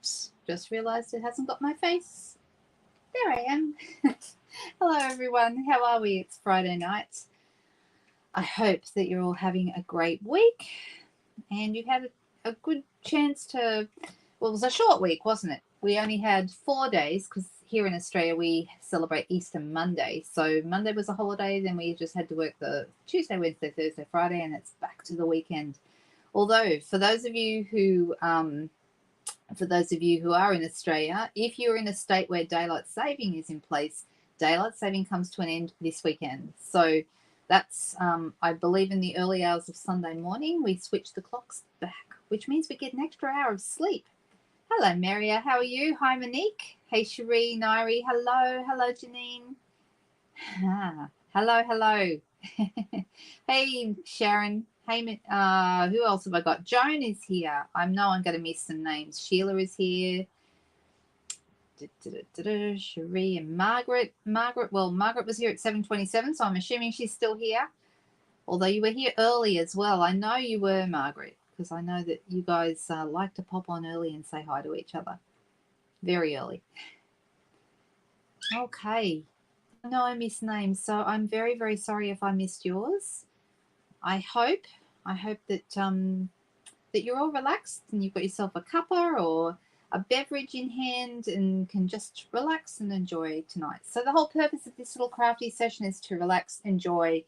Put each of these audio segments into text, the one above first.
Oops, just realised it hasn't got my face. There I am. Hello everyone, how are we? It's Friday night. I hope that you're all having a great week and you've had a good chance to, well, it was a short week, wasn't it? We only had 4 days because here in Australia we celebrate Easter Monday. So Monday was a holiday, then we just had to work the Tuesday, Wednesday, Thursday, Friday, and it's back to the weekend. Although for those of you who are in Australia, if you're in a state where daylight saving is in place, daylight saving comes to an end this weekend. So that's, I believe, in the early hours of Sunday morning, we switch the clocks back, which means we get an extra hour of sleep. Hello, Maria. How are you? Hi, Monique. Hey, Cherie, Nairi. Hello. Hello, Janine. Hello. Hey, Sharon. Hey, who else have I got? Joan is here. I know I'm going to miss some names. Sheila is here. Cherie and Margaret. Margaret was here at 7:27, so I'm assuming she's still here. Although you were here early as well. I know you were, Margaret, because I know that you guys like to pop on early and say hi to each other. Very early. Okay. I know I missed names, so I'm very, very sorry if I missed yours. I hope that that you're all relaxed and you've got yourself a cuppa or a beverage in hand and can just relax and enjoy tonight. So the whole purpose of this little crafty session is to relax, enjoy,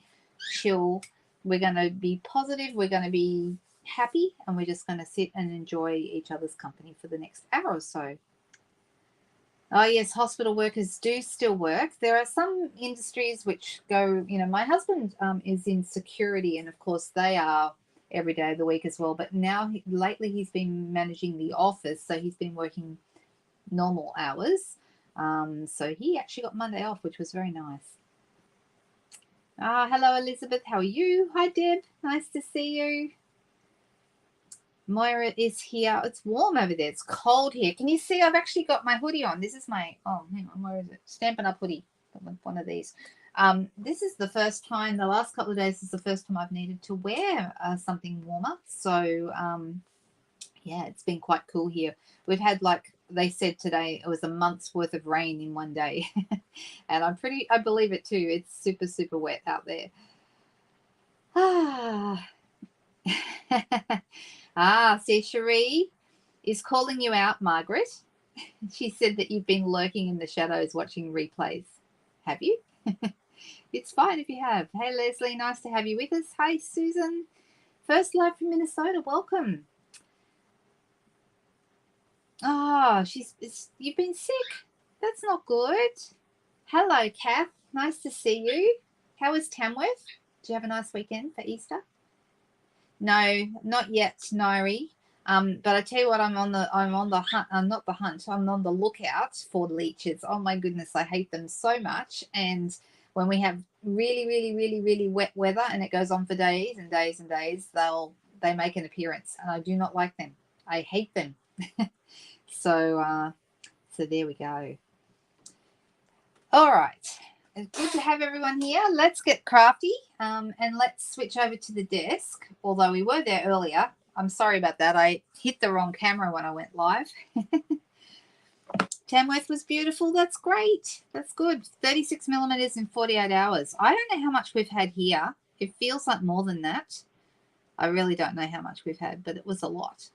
chill. We're going to be positive, we're going to be happy, and we're just going to sit and enjoy each other's company for the next hour or so. Oh, yes, hospital workers do still work. There are some industries which go, my husband is in security, and of course they are every day of the week as well. But now, lately, he's been managing the office, so he's been working normal hours. So he actually got Monday off, which was very nice. Hello, Elizabeth. How are you? Hi, Deb. Nice to see you. Moira is here. It's warm over there. It's cold here. Can you see? I've actually got my hoodie on. This is my, hang on, where is it? Stampin' Up hoodie. One of these. This is the first time, the last couple of days is the first time I've needed to wear something warmer. So, yeah, it's been quite cool here. We've had, like they said today, it was a month's worth of rain in one day. And I believe it too. It's super, super wet out there. See, Cherie is calling you out, Margaret. She said that you've been lurking in the shadows watching replays. Have you? It's fine if you have. Hey, Leslie, nice to have you with us. Hey, Susan. First live from Minnesota. Welcome. You've been sick. That's not good. Hello, Kath. Nice to see you. How was Tamworth? Did you have a nice weekend for Easter? No, not yet, Nairi. But I tell you what, I'm on the hunt. I'm not the hunt. I'm on the lookout for leeches. Oh my goodness, I hate them so much. And when we have really, really, really, really wet weather and it goes on for days and days and days, they make an appearance, and I do not like them. I hate them. So there we go. All right. It's good to have everyone here. Let's get crafty and let's switch over to the desk, although we were there earlier. I'm sorry about that. I hit the wrong camera when I went live. Tamworth was beautiful. That's great. That's good. 36 millimeters in 48 hours. I don't know how much we've had here. It feels like more than that. I really don't know how much we've had, but it was a lot.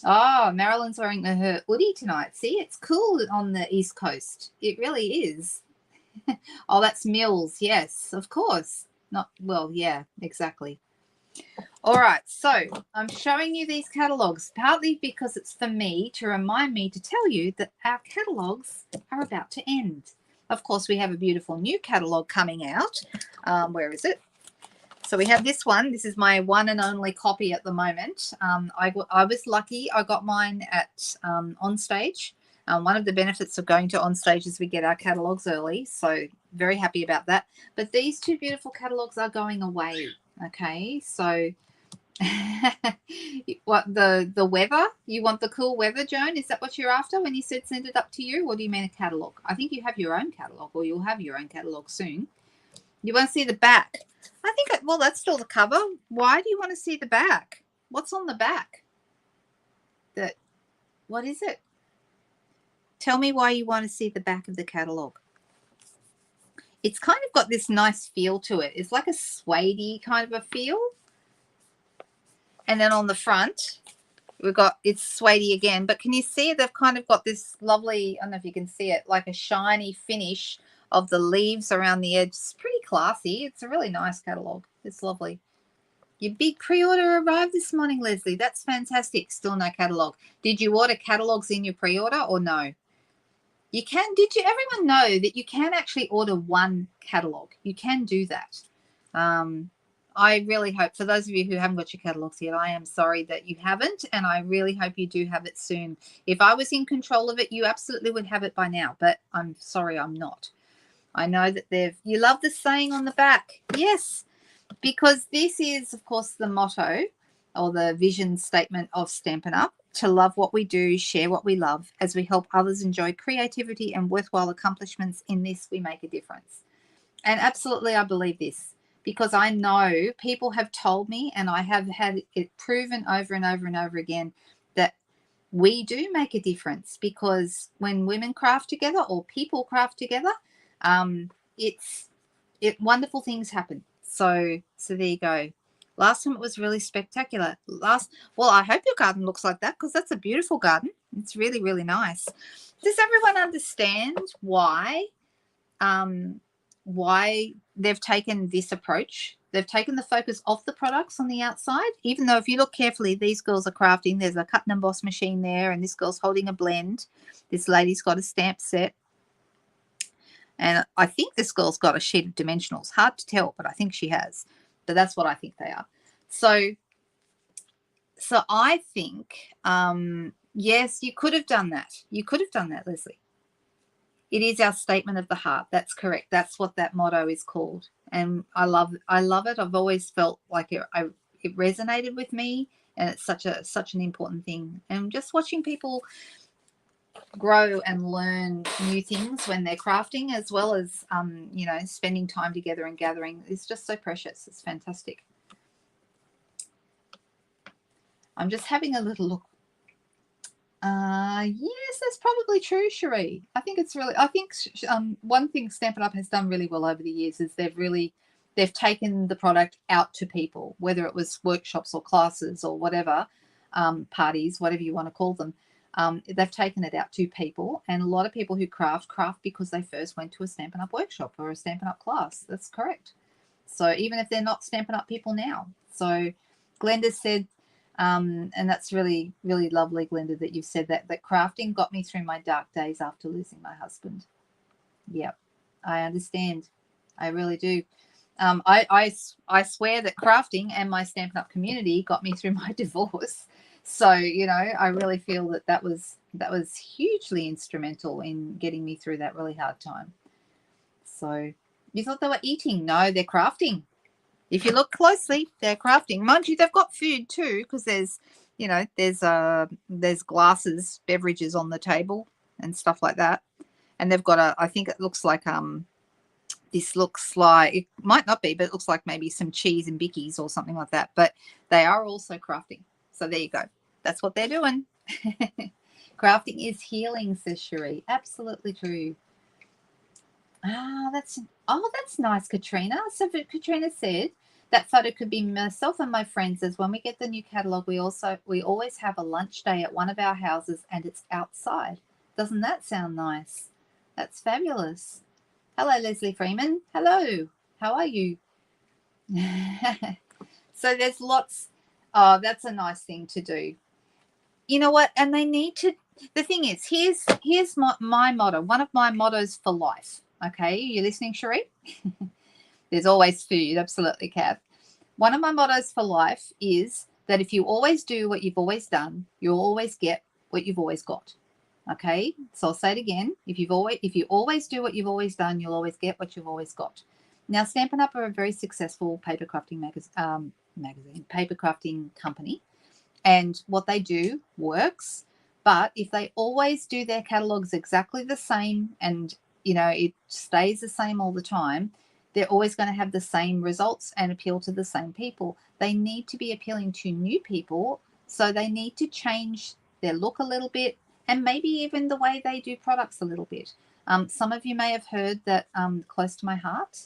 Oh, Marilyn's wearing her hoodie tonight. See, it's cool on the East Coast. It really is. Oh, that's Mills. Yes, of course. Yeah, exactly. All right, so I'm showing you these catalogs, partly because it's for me to remind me to tell you that our catalogs are about to end. Of course, we have a beautiful new catalog coming out. Where is it? So we have this one. This is my one and only copy at the moment. I was lucky. I got mine at OnStage. One of the benefits of going to OnStage is we get our catalogs early. So very happy about that. But these two beautiful catalogs are going away. Okay, so what the weather? You want the cool weather, Joan? Is that what you're after when you said send it up to you? Or do you mean a catalog? I think you have your own catalog, or you'll have your own catalog soon. You want to see the back? I think, well, that's still the cover. Why do you want to see the back? What's on the back? What is it? Tell me why you want to see the back of the catalogue. It's kind of got this nice feel to it. It's like a suede kind of a feel. And then on the front, we've got, it's suede again, but can you see they've kind of got this lovely, I don't know if you can see it, like a shiny finish of the leaves around the edge. It's pretty classy. It's a really nice catalogue. It's lovely. Your big pre-order arrived this morning, Leslie. That's fantastic. Still no catalogue. Did you order catalogues in your pre-order or no? You can. Did you everyone know that you can actually order one catalogue? You can do that. I really hope, for those of you who haven't got your catalogues yet, I am sorry that you haven't, and I really hope you do have it soon. If I was in control of it, you absolutely would have it by now, but I'm sorry I'm not. I know that you love the saying on the back. Yes, because this is, of course, the motto or the vision statement of Stampin' Up, to love what we do, share what we love. As we help others enjoy creativity and worthwhile accomplishments, in this we make a difference. And absolutely, I believe this, because I know people have told me, and I have had it proven over and over and over again, that we do make a difference, because when women craft together or people craft together, wonderful things happen. So there you go. Last time it was really spectacular. Well, I hope your garden looks like that, because that's a beautiful garden. It's really, really nice. Does everyone understand why they've taken this approach? They've taken the focus off the products on the outside, even though if you look carefully, these girls are crafting. There's a cut and emboss machine there, and this girl's holding a blend. This lady's got a stamp set. And I think this girl's got a sheet of dimensionals. Hard to tell, but I think she has. But that's what I think they are. So I think, yes, you could have done that. You could have done that, Leslie. It is our statement of the heart. That's correct. That's what that motto is called. And I love it. I've always felt like it resonated with me, and it's such an important thing. And just watching people grow and learn new things when they're crafting, as well as spending time together and gathering, is just so precious. It's fantastic. I'm just having a little look. Yes, that's probably true, Cherie. I think one thing Stampin' Up has done really well over the years is they've taken the product out to people, whether it was workshops or classes or whatever, parties, whatever you want to call them. They've taken it out to people, and a lot of people who craft because they first went to a Stampin' Up workshop or a Stampin' Up class. That's correct. So even if they're not Stampin' Up people now. So Glenda said, and that's really, really lovely, Glenda, that you've said that crafting got me through my dark days after losing my husband. Yep, I understand. I really do. I swear that crafting and my Stampin' Up community got me through my divorce. So, I really feel that was hugely instrumental in getting me through that really hard time. So you thought they were eating? No, they're crafting. If you look closely, they're crafting. Mind you, they've got food too, because there's glasses, beverages on the table and stuff like that. And they've got I think it looks like this looks like, it might not be, but it looks like maybe some cheese and bickies or something like that. But they are also crafting. So there you go. That's what they're doing. Crafting is healing, says Cherie. Absolutely true. That's nice, Katrina. So Katrina said that photo could be myself and my friends, as when we get the new catalogue, we always have a lunch day at one of our houses, and it's outside. Doesn't that sound nice? That's fabulous. Hello, Leslie Freeman. Hello. How are you? So there's lots. Oh, that's a nice thing to do. You know what? And they need to. The thing is, here's my motto. One of my mottos for life. Okay, you listening, Cherie? There's always food. Absolutely, Kath. One of my mottos for life is that if you always do what you've always done, you'll always get what you've always got. Okay, so I'll say it again. If you always do what you've always done, you'll always get what you've always got. Now, Stampin' Up are a very successful paper crafting paper crafting company, and what they do works. But if they always do their catalogs exactly the same, and it stays the same all the time, they're always going to have the same results and appeal to the same people. They need to be appealing to new people, so they need to change their look a little bit, and maybe even the way they do products a little bit. Some of you may have heard that Close to My Heart,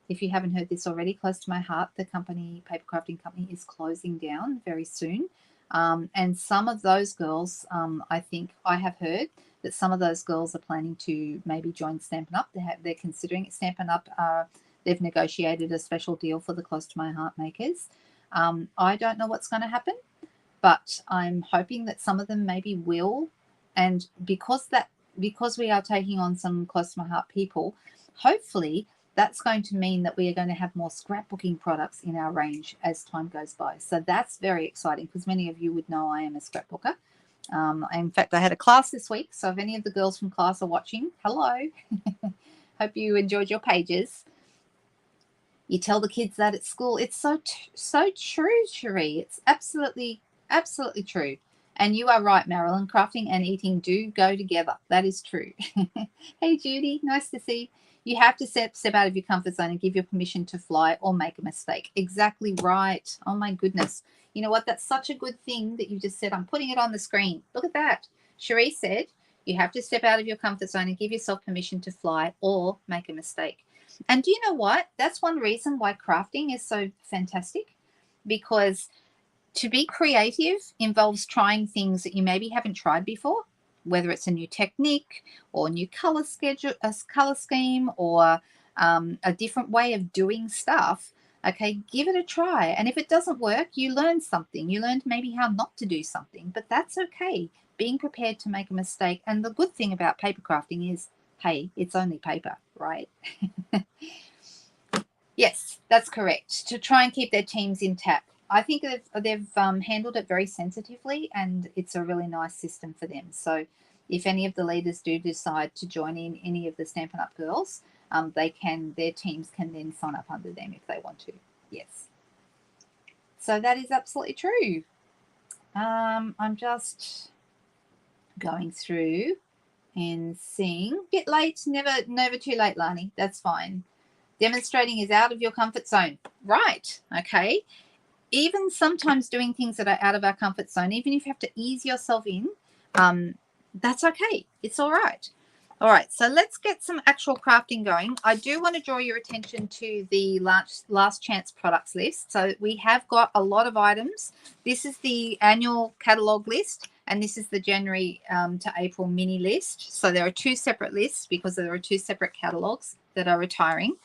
if you haven't heard this already, Close to My Heart, the company, paper crafting company, is closing down very soon. And some of those girls, I think I have heard that some of those girls are planning to maybe join Stampin' Up. They're considering it. Stampin' Up, they've negotiated a special deal for the Close to My Heart makers. I don't know what's going to happen, but I'm hoping that some of them maybe will. And because we are taking on some Close to My Heart people, hopefully that's going to mean that we are going to have more scrapbooking products in our range as time goes by. So that's very exciting, because many of you would know I am a scrapbooker. In fact, I had a class this week, so if any of the girls from class are watching, hello. Hope you enjoyed your pages. You tell the kids that at school. It's so true, Cherie. It's absolutely true. And you are right, Marilyn. Crafting and eating do go together. That is true. Hey, Judy. Nice to see you. You have to step out of your comfort zone and give your permission to fly or make a mistake. Exactly right. Oh, my goodness. You know what? That's such a good thing that you just said. I'm putting it on the screen. Look at that. Cherie said you have to step out of your comfort zone and give yourself permission to fly or make a mistake. And do you know what? That's one reason why crafting is so fantastic, because to be creative involves trying things that you maybe haven't tried before, whether it's a new technique or a new color scheme, or a different way of doing stuff. Okay, give it a try. And if it doesn't work, you learn something. You learned maybe how not to do something, but that's okay. Being prepared to make a mistake. And the good thing about paper crafting is, hey, it's only paper, right? Yes, that's correct. To try and keep their teams intact. I think they've handled it very sensitively, and it's a really nice system for them. So if any of the leaders do decide to join in any of the Stampin' Up girls, their teams can then sign up under them if they want to. Yes. So that is absolutely true. I'm just going through and seeing. Bit late, never too late, Lani. That's fine. Demonstrating is out of your comfort zone. Right. Okay. Even sometimes doing things that are out of our comfort zone, even if you have to ease yourself in, that's okay. It's all right. All right, so let's get some actual crafting going. I do want to draw your attention to the last chance products list. So we have got a lot of items. This is the annual catalog list, and this is the January to April mini list. So there are two separate lists because there are two separate catalogs that are retiring.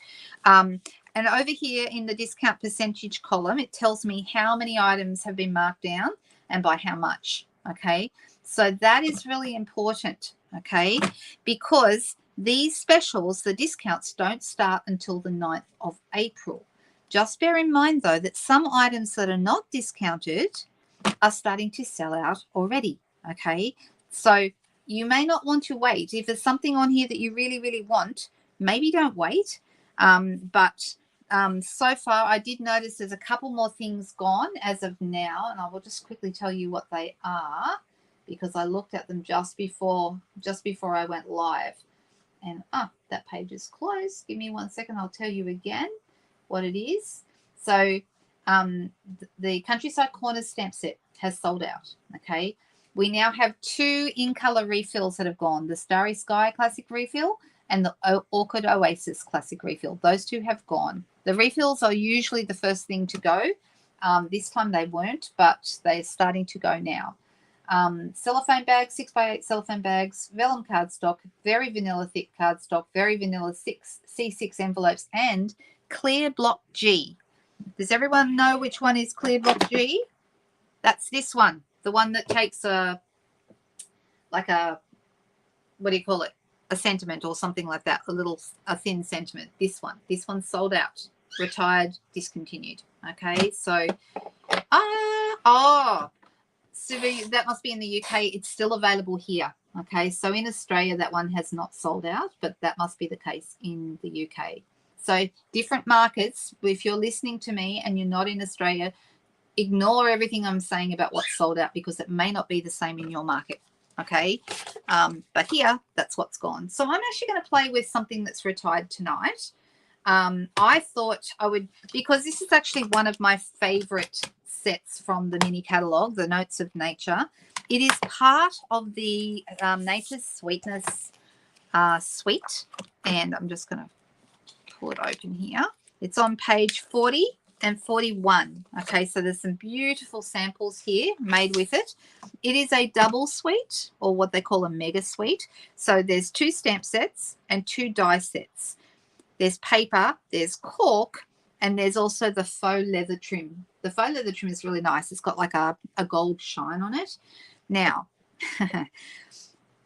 And over here in the discount percentage column, it tells me how many items have been marked down and by how much, okay? So that is really important, okay? Because these specials, the discounts, don't start until the 9th of April. Just bear in mind, though, that some items that are not discounted are starting to sell out already, okay? So you may not want to wait. If there's something on here that you really, really want, maybe don't wait. So far, I did notice there's a couple more things gone as of now, and I will just quickly tell you what they are, because I looked at them just before I went live. And that page is closed. Give me 1 second. I'll tell you again what it is. So the Countryside Corners stamp set has sold out. Okay. We now have 2 in-color refills that have gone. The Starry Sky Classic refill and the Orchid Oasis Classic refill. Those 2 have gone. The refills are usually the first thing to go. This time they weren't, but they're starting to go now. Cellophane bags, 6x8 cellophane bags, vellum cardstock, very vanilla thick cardstock, very vanilla C6 envelopes, and Clear Block G. Does everyone know which one is Clear Block G? That's this one, the one that takes what do you call it? A sentiment or something like that, a thin sentiment. This one's sold out, retired, discontinued. Okay, so so that must be in the UK. It's still available here. Okay, so in Australia, that one has not sold out, but that must be the case in the UK. So different markets, if you're listening to me and you're not in Australia, ignore everything I'm saying about what's sold out, because it may not be the same in your market. Okay, but here, that's what's gone. So I'm actually going to play with something that's retired tonight. I thought I would, because this is actually one of my favorite sets from the mini catalog, the Notes of Nature. It is part of the Nature's Sweetness suite, and I'm just going to pull it open here. It's on page 40 and 41. Okay, so there's some beautiful samples here made with it. It is a double suite, or what they call a mega suite. So there's 2 stamp sets and 2 die sets. There's paper, there's cork, and there's also the faux leather trim. The faux leather trim is really nice. It's got like a gold shine on it. Now,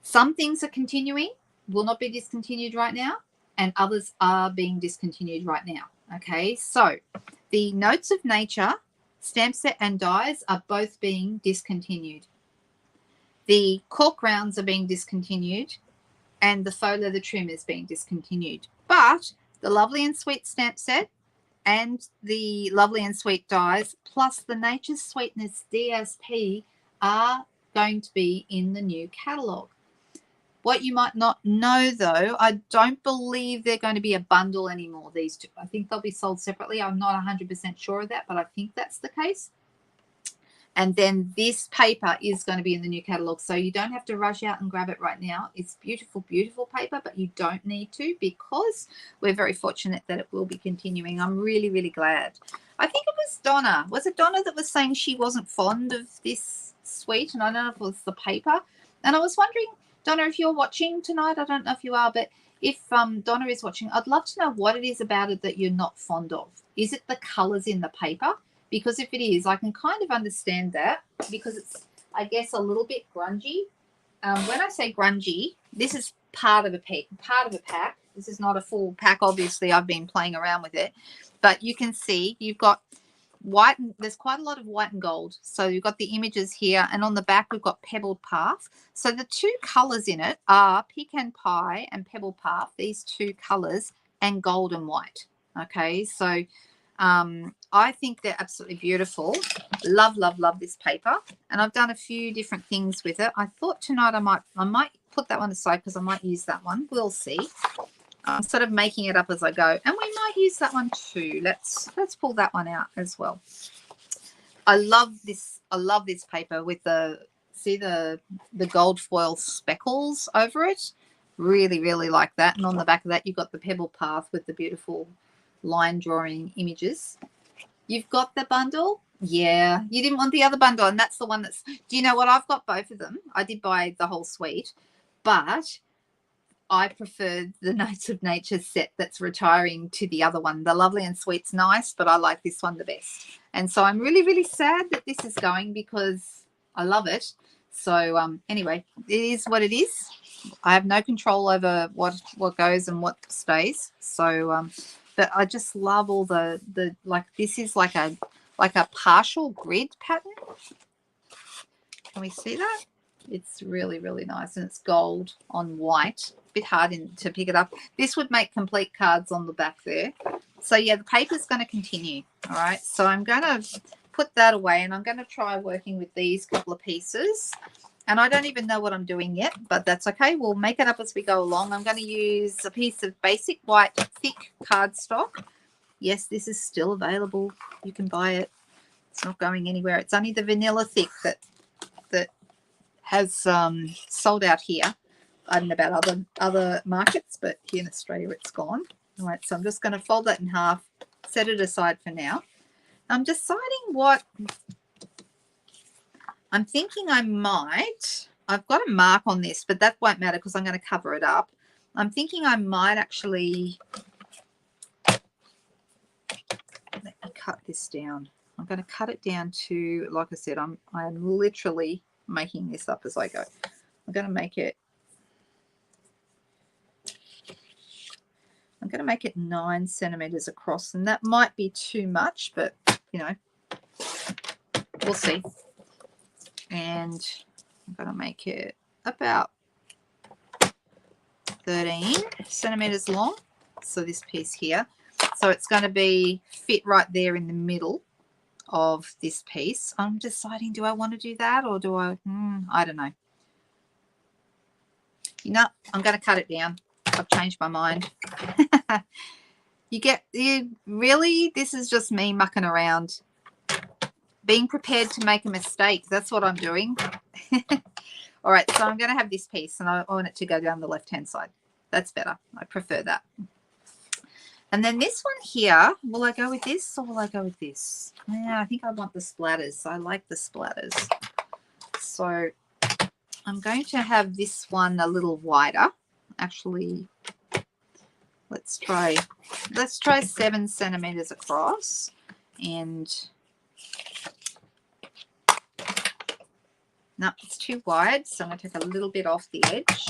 some things are continuing, will not be discontinued right now, and others are being discontinued right now. Okay, so the Notes of Nature stamp set and dies are both being discontinued. The cork rounds are being discontinued, and the faux leather trim is being discontinued. But the Lovely and Sweet stamp set and the Lovely and Sweet dies, plus the Nature's Sweetness DSP, are going to be in the new catalogue. What you might not know, though, I don't believe they're going to be a bundle anymore, these two. I think they'll be sold separately. I'm not 100% sure of that, but I think that's the case. And then this paper is going to be in the new catalogue, so you don't have to rush out and grab it right now. It's beautiful, beautiful paper, but you don't need to, because we're very fortunate that it will be continuing. I'm really, really glad. I think it was Donna. Was it Donna that was saying she wasn't fond of this suite? And I don't know if it was the paper. And I was wondering, Donna, if you're watching tonight, I don't know if you are, but if Donna is watching, I'd love to know what it is about it that you're not fond of. Is it the colours in the paper? Because if it is, I can kind of understand that, because it's, I guess, a little bit grungy. When I say grungy, this is part of a pack. This is not a full pack, obviously. I've been playing around with it. But you can see you've got white, and there's quite a lot of white and gold. So you've got the images here, and on the back we've got Pebbled Path. So the 2 colours in it are Pecan Pie and Pebbled Path, these 2 colours, and gold and white. Okay, so I think they're absolutely beautiful. Love, love, love this paper. And I've done a few different things with it. I thought tonight I might put that one aside, because I might use that one. We'll see. I'm sort of making it up as I go, and we might use that one too. Let's pull that one out as well. I love this paper with the gold foil speckles over it. Really, really like that. And on the back of that, you've got the Pebble Path with the beautiful line drawing images. You've got the bundle. Yeah, you didn't want the other bundle, and that's the one that's, do you know what? I've got both of them. I did buy the whole suite, but I prefer the Notes of Nature set that's retiring to the other one. The Lovely and Sweet's nice, but I like this one the best. And so I'm really, really sad that this is going, because I love it. So anyway, it is what it is. I have no control over what goes and what stays. So but I just love all the like, this is like a partial grid pattern. Can we see that? It's really, really nice, and it's gold on white. A bit hard to pick it up. This would make complete cards on the back there. So yeah, the paper's going to continue. All right, so I'm going to put that away, and I'm going to try working with these couple of pieces. And I don't even know what I'm doing yet, but that's okay. We'll make it up as we go along. I'm going to use a piece of basic white thick cardstock. Yes, this is still available. You can buy it. It's not going anywhere. It's only the vanilla thick that has sold out here. I don't know about other markets, but here in Australia it's gone. All right, so I'm just going to fold that in half, set it aside for now. I'm deciding what I'm thinking I might. I've got a mark on this, but that won't matter because I'm going to cover it up. I'm thinking I might actually let me cut this down. I'm going to cut it down to, like I said, I'm literally making this up as I go. I'm going to make it 9 centimeters across, and that might be too much, but you know, we'll see. And I'm going to make it about 13 centimeters long. So this piece here, so it's going to be fit right there in the middle of this piece. I'm deciding, do I want to do that, or do I don't know. You know, I'm going to cut it down. I've changed my mind. Really, this is just me mucking around, being prepared to make a mistake. That's what I'm doing. All right, so I'm going to have this piece, and I want it to go down the left-hand side. That's better. I prefer that. And then this one here, will I go with this or will I go with this? Yeah, I think I want the splatters. I like the splatters. So I'm going to have this one a little wider. Actually, let's try 7 centimeters across. And no, it's too wide, so I'm going to take a little bit off the edge.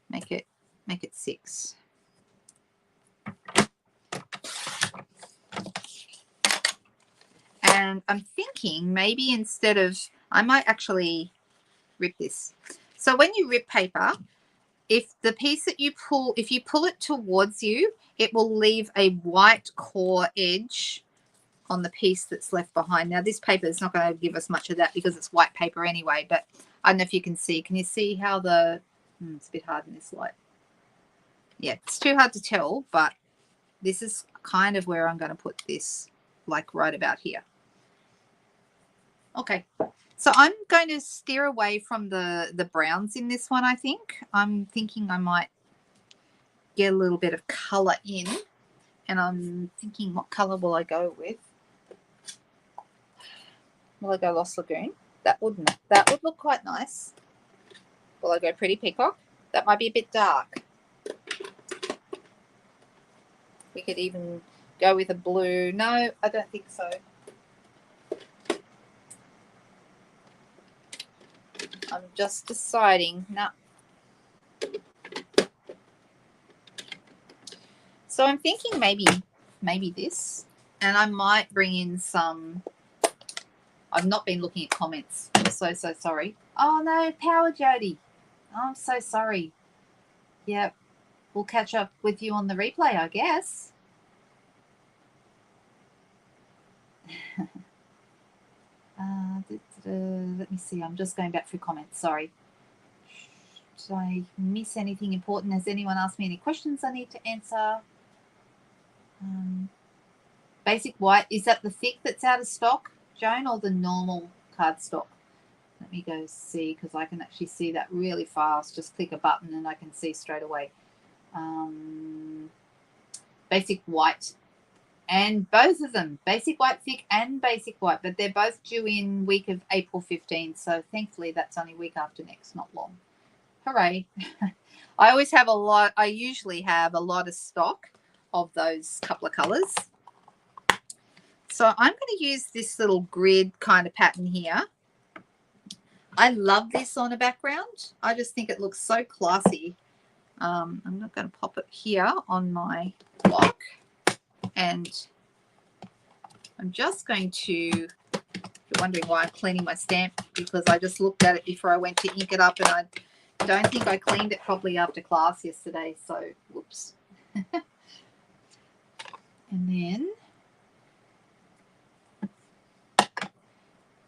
Make it 6. And I'm thinking maybe instead of, I might actually rip this. So when you rip paper, if the piece that you pull, if you pull it towards you, it will leave a white core edge on the piece that's left behind. Now this paper is not going to give us much of that because it's white paper anyway, but I don't know if you can see. Can you see how the, it's a bit hard in this light. Yeah, it's too hard to tell, but this is kind of where I'm going to put this, like right about here. Okay, so I'm going to steer away from the browns in this one, I think. I'm thinking I might get a little bit of colour in, and I'm thinking what colour will I go with? Will I go Lost Lagoon? That would look quite nice. Will I go Pretty Peacock? That might be a bit dark. We could even go with a blue. No, I don't think so. I'm just deciding. No. So I'm thinking maybe this, and I might bring in some. I've not been looking at comments. I'm so sorry. Oh no, Power Jody. Oh, I'm so sorry. Yep. We'll catch up with you on the replay, I guess. Let me see. I'm just going back through comments. Sorry. Did I miss anything important? Has anyone asked me any questions I need to answer? Basic white. Is that the thick that's out of stock, Joan, or the normal cardstock? Let me go see, because I can actually see that really fast. Just click a button and I can see straight away. Basic white. And both of them, basic white thick and basic white, but they're both due in week of April 15th. So thankfully that's only week after next, not long. Hooray. I always have a lot, I usually have a lot of stock of those couple of colors. So I'm going to use this little grid kind of pattern here. I love this on a background. I just think it looks so classy. I'm not going to pop it here on my block. And I'm just going to, you're wondering why I'm cleaning my stamp, because I just looked at it before I went to ink it up, and I don't think I cleaned it properly after class yesterday, so whoops. And then,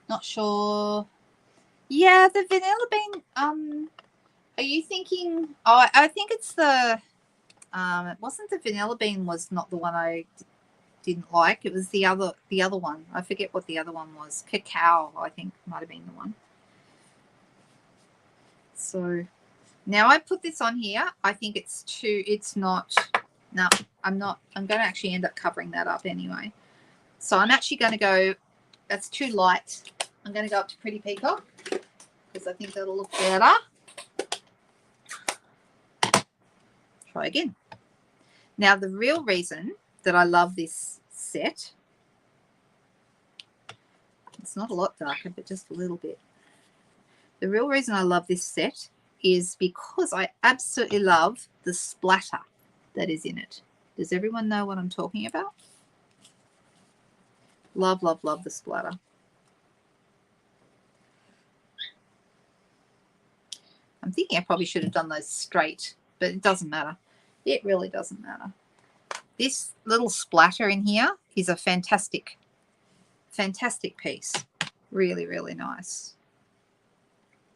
not sure. Yeah, the vanilla bean, are you thinking, oh, I think it's the, it wasn't the vanilla bean, was not the one I didn't like. It was the other one. I forget what the other one was. Cacao, I think, might have been the one. So now I put this on here. I think it's too, it's not, no, I'm not, I'm going to actually end up covering that up anyway. So I'm actually going to go, that's too light. I'm going to go up to Pretty Peacock because I think that'll look better. Try again. Now, the real reason that I love this set, it's not a lot darker, but just a little bit. The real reason I love this set is because I absolutely love the splatter that is in it. Does everyone know what I'm talking about? Love, love, love the splatter. I'm thinking I probably should have done those straight, but it doesn't matter. It really doesn't matter. This little splatter in here is a fantastic, fantastic piece. Really, really nice.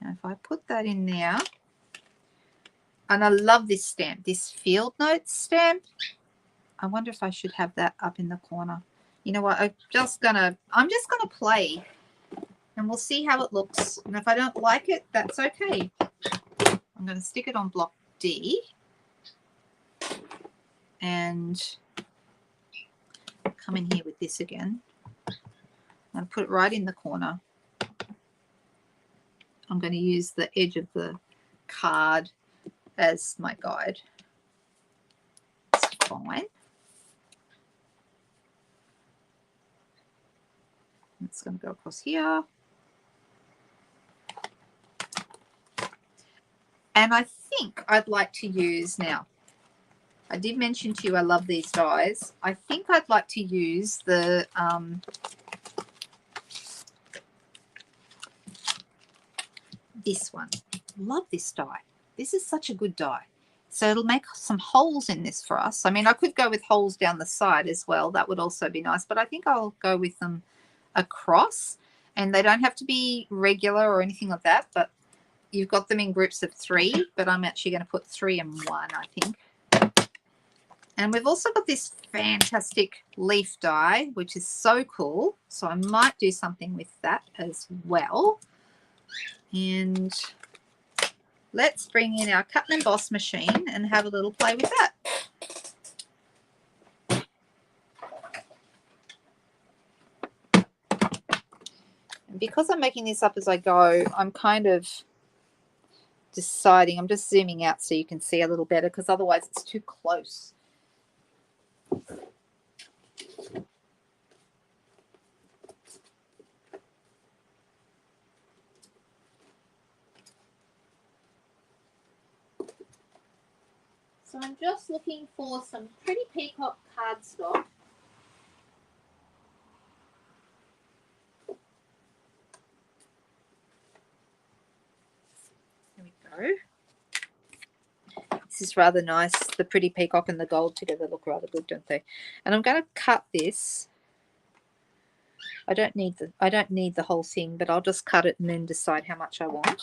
Now, if I put that in there, and I love this stamp, this Field Notes stamp. I wonder if I should have that up in the corner. You know what? I'm just gonna play and we'll see how it looks. And if I don't like it, that's okay. I'm going to stick it on block D and come in here with this again. And put it right in the corner. I'm going to use the edge of the card as my guide. It's fine. It's going to go across here. And I think I'd like to use now. I did mention to you I love these dies. I think I'd like to use the this one. Love this die. This is such a good die. So it'll make some holes in this for us. I mean, I could go with holes down the side as well. That would also be nice. But I think I'll go with them across. And they don't have to be regular or anything like that. But you've got them in groups of 3. But I'm actually going to put 3 in 1, I think. And we've also got this fantastic leaf die, which is so cool. So I might do something with that as well. And let's bring in our cut and emboss machine and have a little play with that. And because I'm making this up as I go, I'm kind of deciding, I'm just zooming out so you can see a little better because otherwise it's too close. So I'm just looking for some pretty peacock cardstock. There we go. This is rather nice. The pretty peacock and the gold together look rather good, don't they? And I'm going to cut this. I don't need the whole thing, but I'll just cut it and then decide how much I want.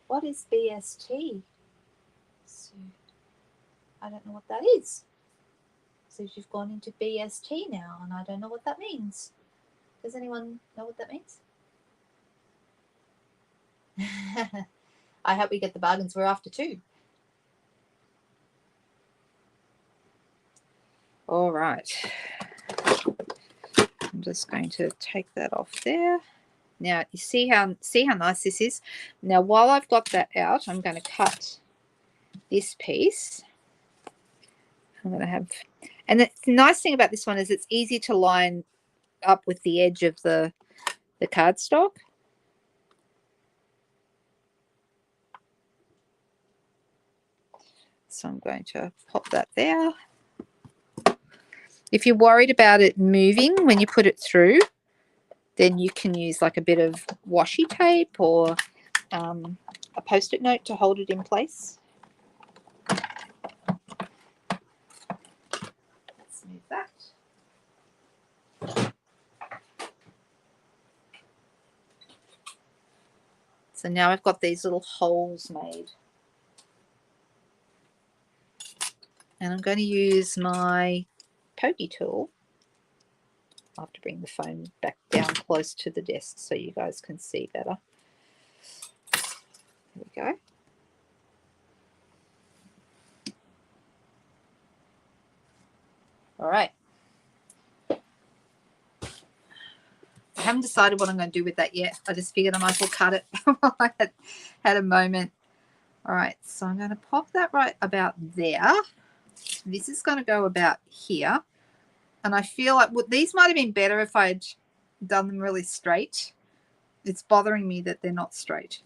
What is BST? So I don't know what that is. So you've gone into BST now, and I don't know what that means. Does anyone know what that means? I hope we get the bargains we're after too. All right. I'm just going to take that off there. Now you see how nice this is. Now while I've got that out, I'm going to cut this piece. I'm going to have, and the nice thing about this one is it's easy to line up with the edge of the cardstock. So I'm going to pop that there. If you're worried about it moving when you put it through, then you can use like a bit of washi tape or a post-it note to hold it in place. Let's move that. So now I've got these little holes made. And I'm going to use my pokey tool. I'll have to bring the phone back down close to the desk so you guys can see better. There we go. All right. I haven't decided what I'm going to do with that yet. I just figured I might as well cut it while I had a moment. All right, so I'm going to pop that right about there. This is going to go about here. And I feel like these might have been better if I'd done them really straight. It's bothering me that they're not straight.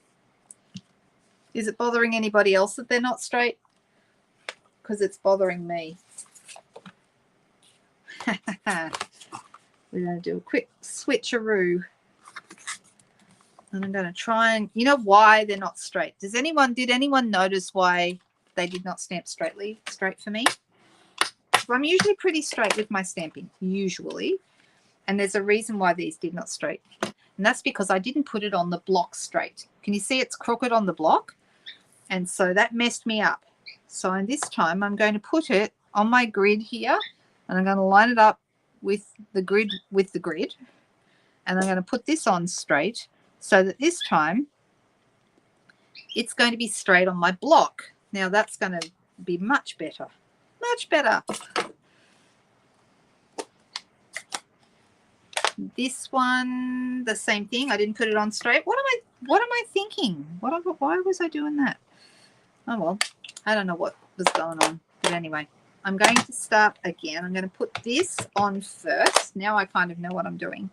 Is it bothering anybody else that they're not straight? Because it's bothering me. We're going to do a quick switcheroo. And I'm going to try and, you know why they're not straight? Did anyone notice why they did not stamp straight for me? I'm usually pretty straight with my stamping, usually. And there's a reason why these did not straight. And that's because I didn't put it on the block straight. Can you see it's crooked on the block? And so that messed me up. So this time I'm going to put it on my grid here, and I'm going to line it up with the grid and I'm going to put this on straight so that this time it's going to be straight on my block. Now that's going to be much better. Much better. This one, the same thing. I didn't put it on straight. What am I thinking? Why was I doing that? Oh well, I don't know what was going on. But anyway, I'm going to start again. I'm going to put this on first. Now I kind of know what I'm doing.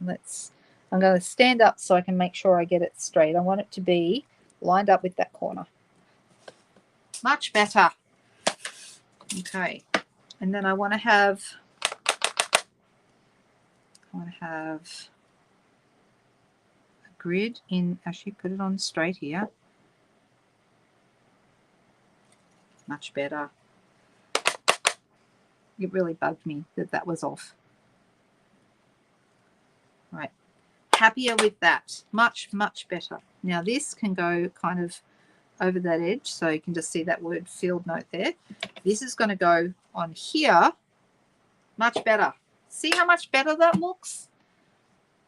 I'm going to stand up so I can make sure I get it straight. I want it to be lined up with that corner. Much better. Okay. And then I want to have a grid in, actually put it on straight here. Much better. It really bugged me that that was off. Right. Happier with that. Much, much better. Now this can go kind of over that edge, so you can just see that word field note there. This is going to go on here. Much better. See how much better that looks?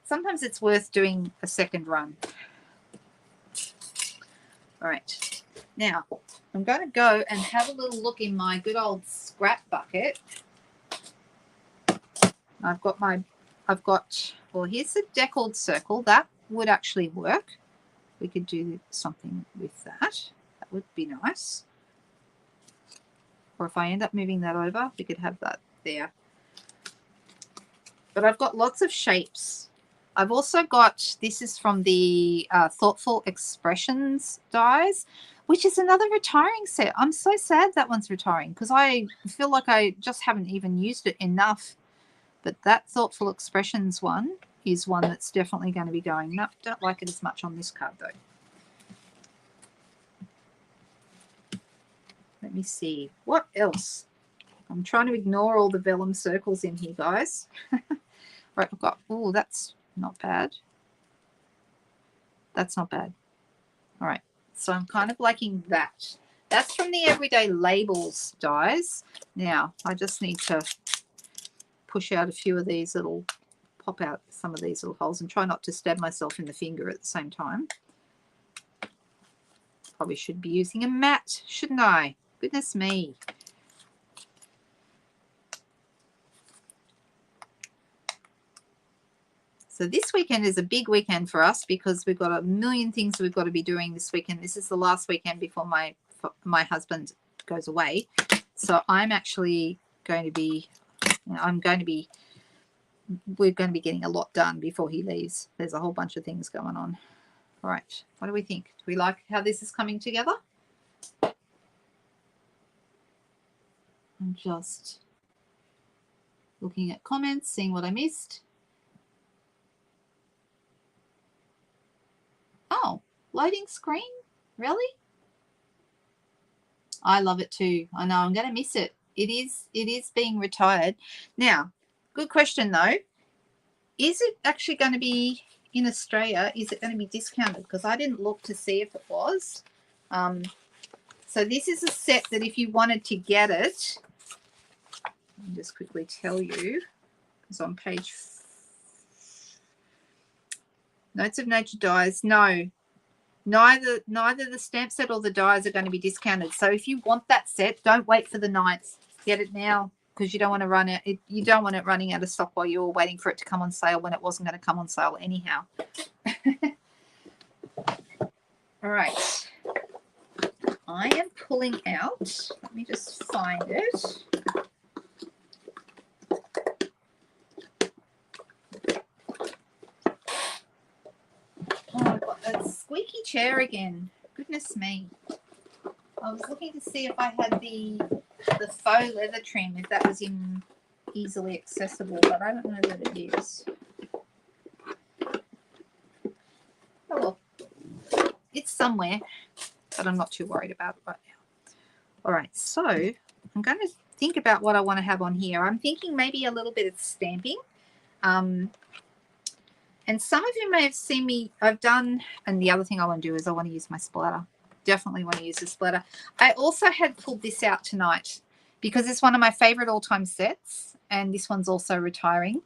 Sometimes it's worth doing a second run. All right. Now, I'm going to go and have a little look in my good old scrap bucket. Well, here's a deckled circle. That would actually work. We could do something with that. That would be nice. Or if I end up moving that over, we could have that there. But I've got lots of shapes. I've also got, this is from the Thoughtful Expressions dies, which is another retiring set. I'm so sad that one's retiring because I feel like I just haven't even used it enough. But that Thoughtful Expressions one is one that's definitely going to be going. No, don't like it as much on this card though. Let me see. What else? I'm trying to ignore all the vellum circles in here, guys. Right, I've got, oh, that's not bad. That's not bad. All right, so I'm kind of liking that. That's from the Everyday Labels dies. Now, I just need to push out a few of these little, pop out some of these little holes and try not to stab myself in the finger at the same time. Probably should be using a mat, shouldn't I? Goodness me. So this weekend is a big weekend for us because we've got a million things we've got to be doing this weekend. This is the last weekend before my husband goes away. So I'm actually going to be, we're going to be getting a lot done before he leaves. There's a whole bunch of things going on. All right, what do we think? Do we like how this is coming together? I'm just looking at comments, seeing what I missed. Oh, loading screen? Really? I love it too. I know I'm going to miss it. It is being retired. Now, good question though. Is it actually going to be in Australia? Is it going to be discounted? Because I didn't look to see if it was. So this is a set that if you wanted to get it, I'll just quickly tell you. It's on page Notes of Nature dies. No, neither the stamp set or the dies are going to be discounted. So if you want that set, don't wait for the 9th. Get it now because you don't want to run it. You don't want it running out of stock while you're waiting for it to come on sale when it wasn't going to come on sale anyhow. All right. I am pulling out. Let me just find it. Oh, I've got that squeaky chair again. Goodness me. I was looking to see if I had the faux leather trim, if that was in easily accessible, but I don't know that it is. Oh well. It's somewhere, but I'm not too worried about it right now. All right, so I'm going to think about what I want to have on here. I'm thinking maybe a little bit of stamping. And some of you may have seen me, I've done, and the other thing I want to do is I want to use my splatter. Definitely want to use the splatter. I also had pulled this out tonight because it's one of my favorite all-time sets, and this one's also retiring.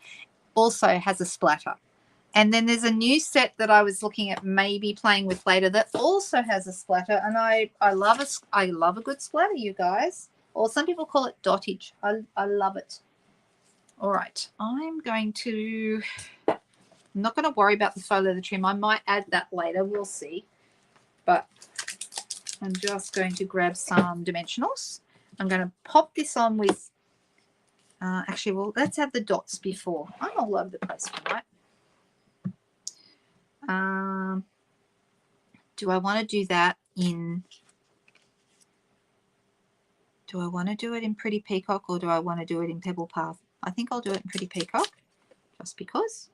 Also has a splatter. And then there's a new set that I was looking at maybe playing with later that also has a splatter, and I love a good splatter, you guys. Or some people call it dottage. I love it. All right, I'm not going to worry about the faux leather trim. I might add that later. We'll see. But I'm just going to grab some dimensionals. I'm going to pop this on with, actually, well, let's add the dots before. I'm all over the place tonight. Do I want to do that in, do I want to do it in Pretty Peacock or do I want to do it in Pebble Path? I think I'll do it in Pretty Peacock just because.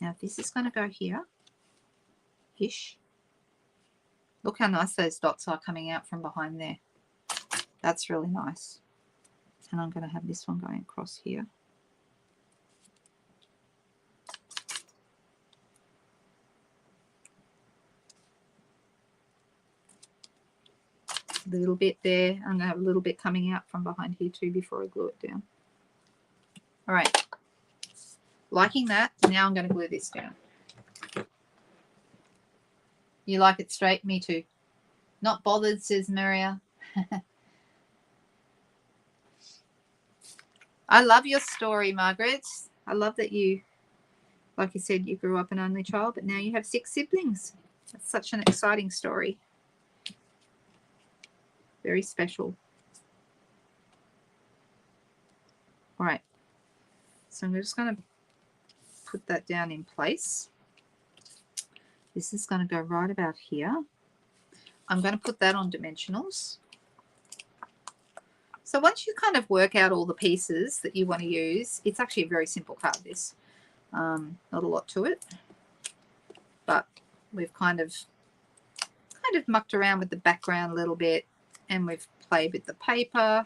Now this is going to go here-ish. Look how nice those dots are coming out from behind there. That's really nice. And I'm going to have this one going across here. A little bit there. I'm going to have a little bit coming out from behind here too before I glue it down. All right. Liking that. Now I'm going to glue this down. You like it straight? Me too. Not bothered, says Maria. I love your story, Margaret. I love that you, like you said, you grew up an only child, but now you have 6 siblings. That's such an exciting story. Very special. All right. So I'm just going to put that down in place. This is going to go right about here. I'm going to put that on dimensionals. So once you kind of work out all the pieces that you want to use, it's actually a very simple card, this. Not a lot to it, but we've kind of mucked around with the background a little bit, and we've played with the paper.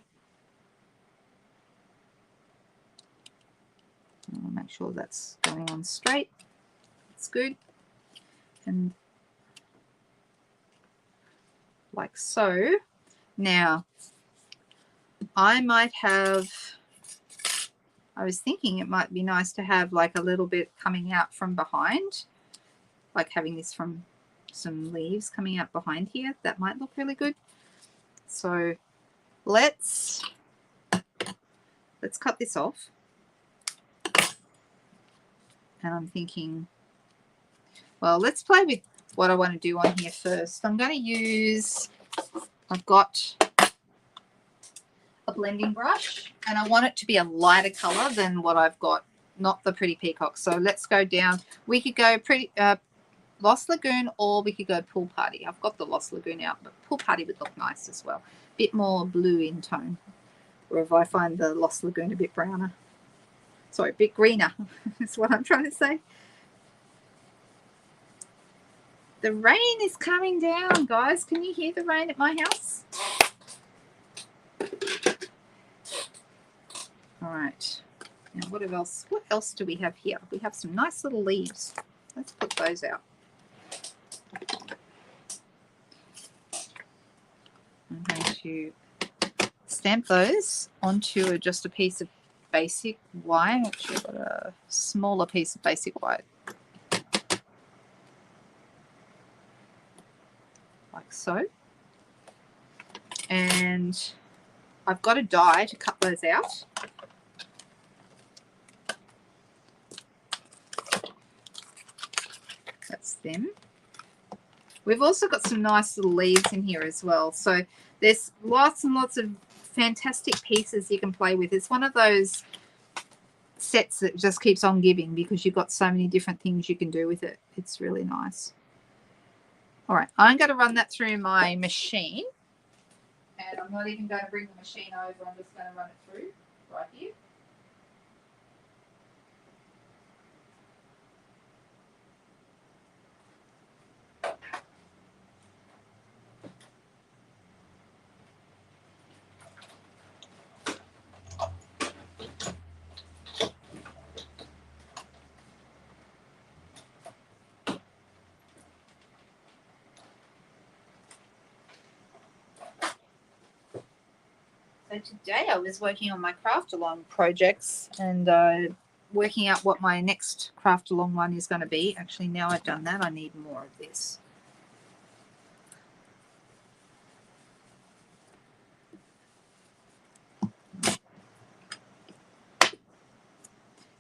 I'll make sure that's going on straight. That's good. And like so. Now, I was thinking it might be nice to have like a little bit coming out from behind, like having this from some leaves coming out behind here. That might look really good. So let's cut this off. And I'm thinking, well, let's play with what I want to do on here first. I'm going to use, I've got a blending brush, and I want it to be a lighter color than what I've got, not the Pretty Peacock. So let's go down. We could go Lost Lagoon, or we could go Pool Party. I've got the Lost Lagoon out, but Pool Party would look nice as well. Bit more blue in tone. Or if I find the Lost Lagoon a bit browner. Sorry, a bit greener. That's what I'm trying to say. The rain is coming down, guys. Can you hear the rain at my house? All right. Now, what else? What else do we have here? We have some nice little leaves. Let's put those out. I'm going to stamp those onto just a piece of basic white. Actually, I've got a smaller piece of basic white. Like so. And I've got a die to cut those out. That's them. We've also got some nice little leaves in here as well. So there's lots and lots of fantastic pieces you can play with. It's one of those sets that just keeps on giving because you've got so many different things you can do with it. It's really nice. All right, I'm going to run that through my machine. And I'm not even going to bring the machine over. I'm just going to run it through right here. So today I was working on my craft along projects and working out what my next craft along one is going to be. Actually, now I've done that, I need more of this.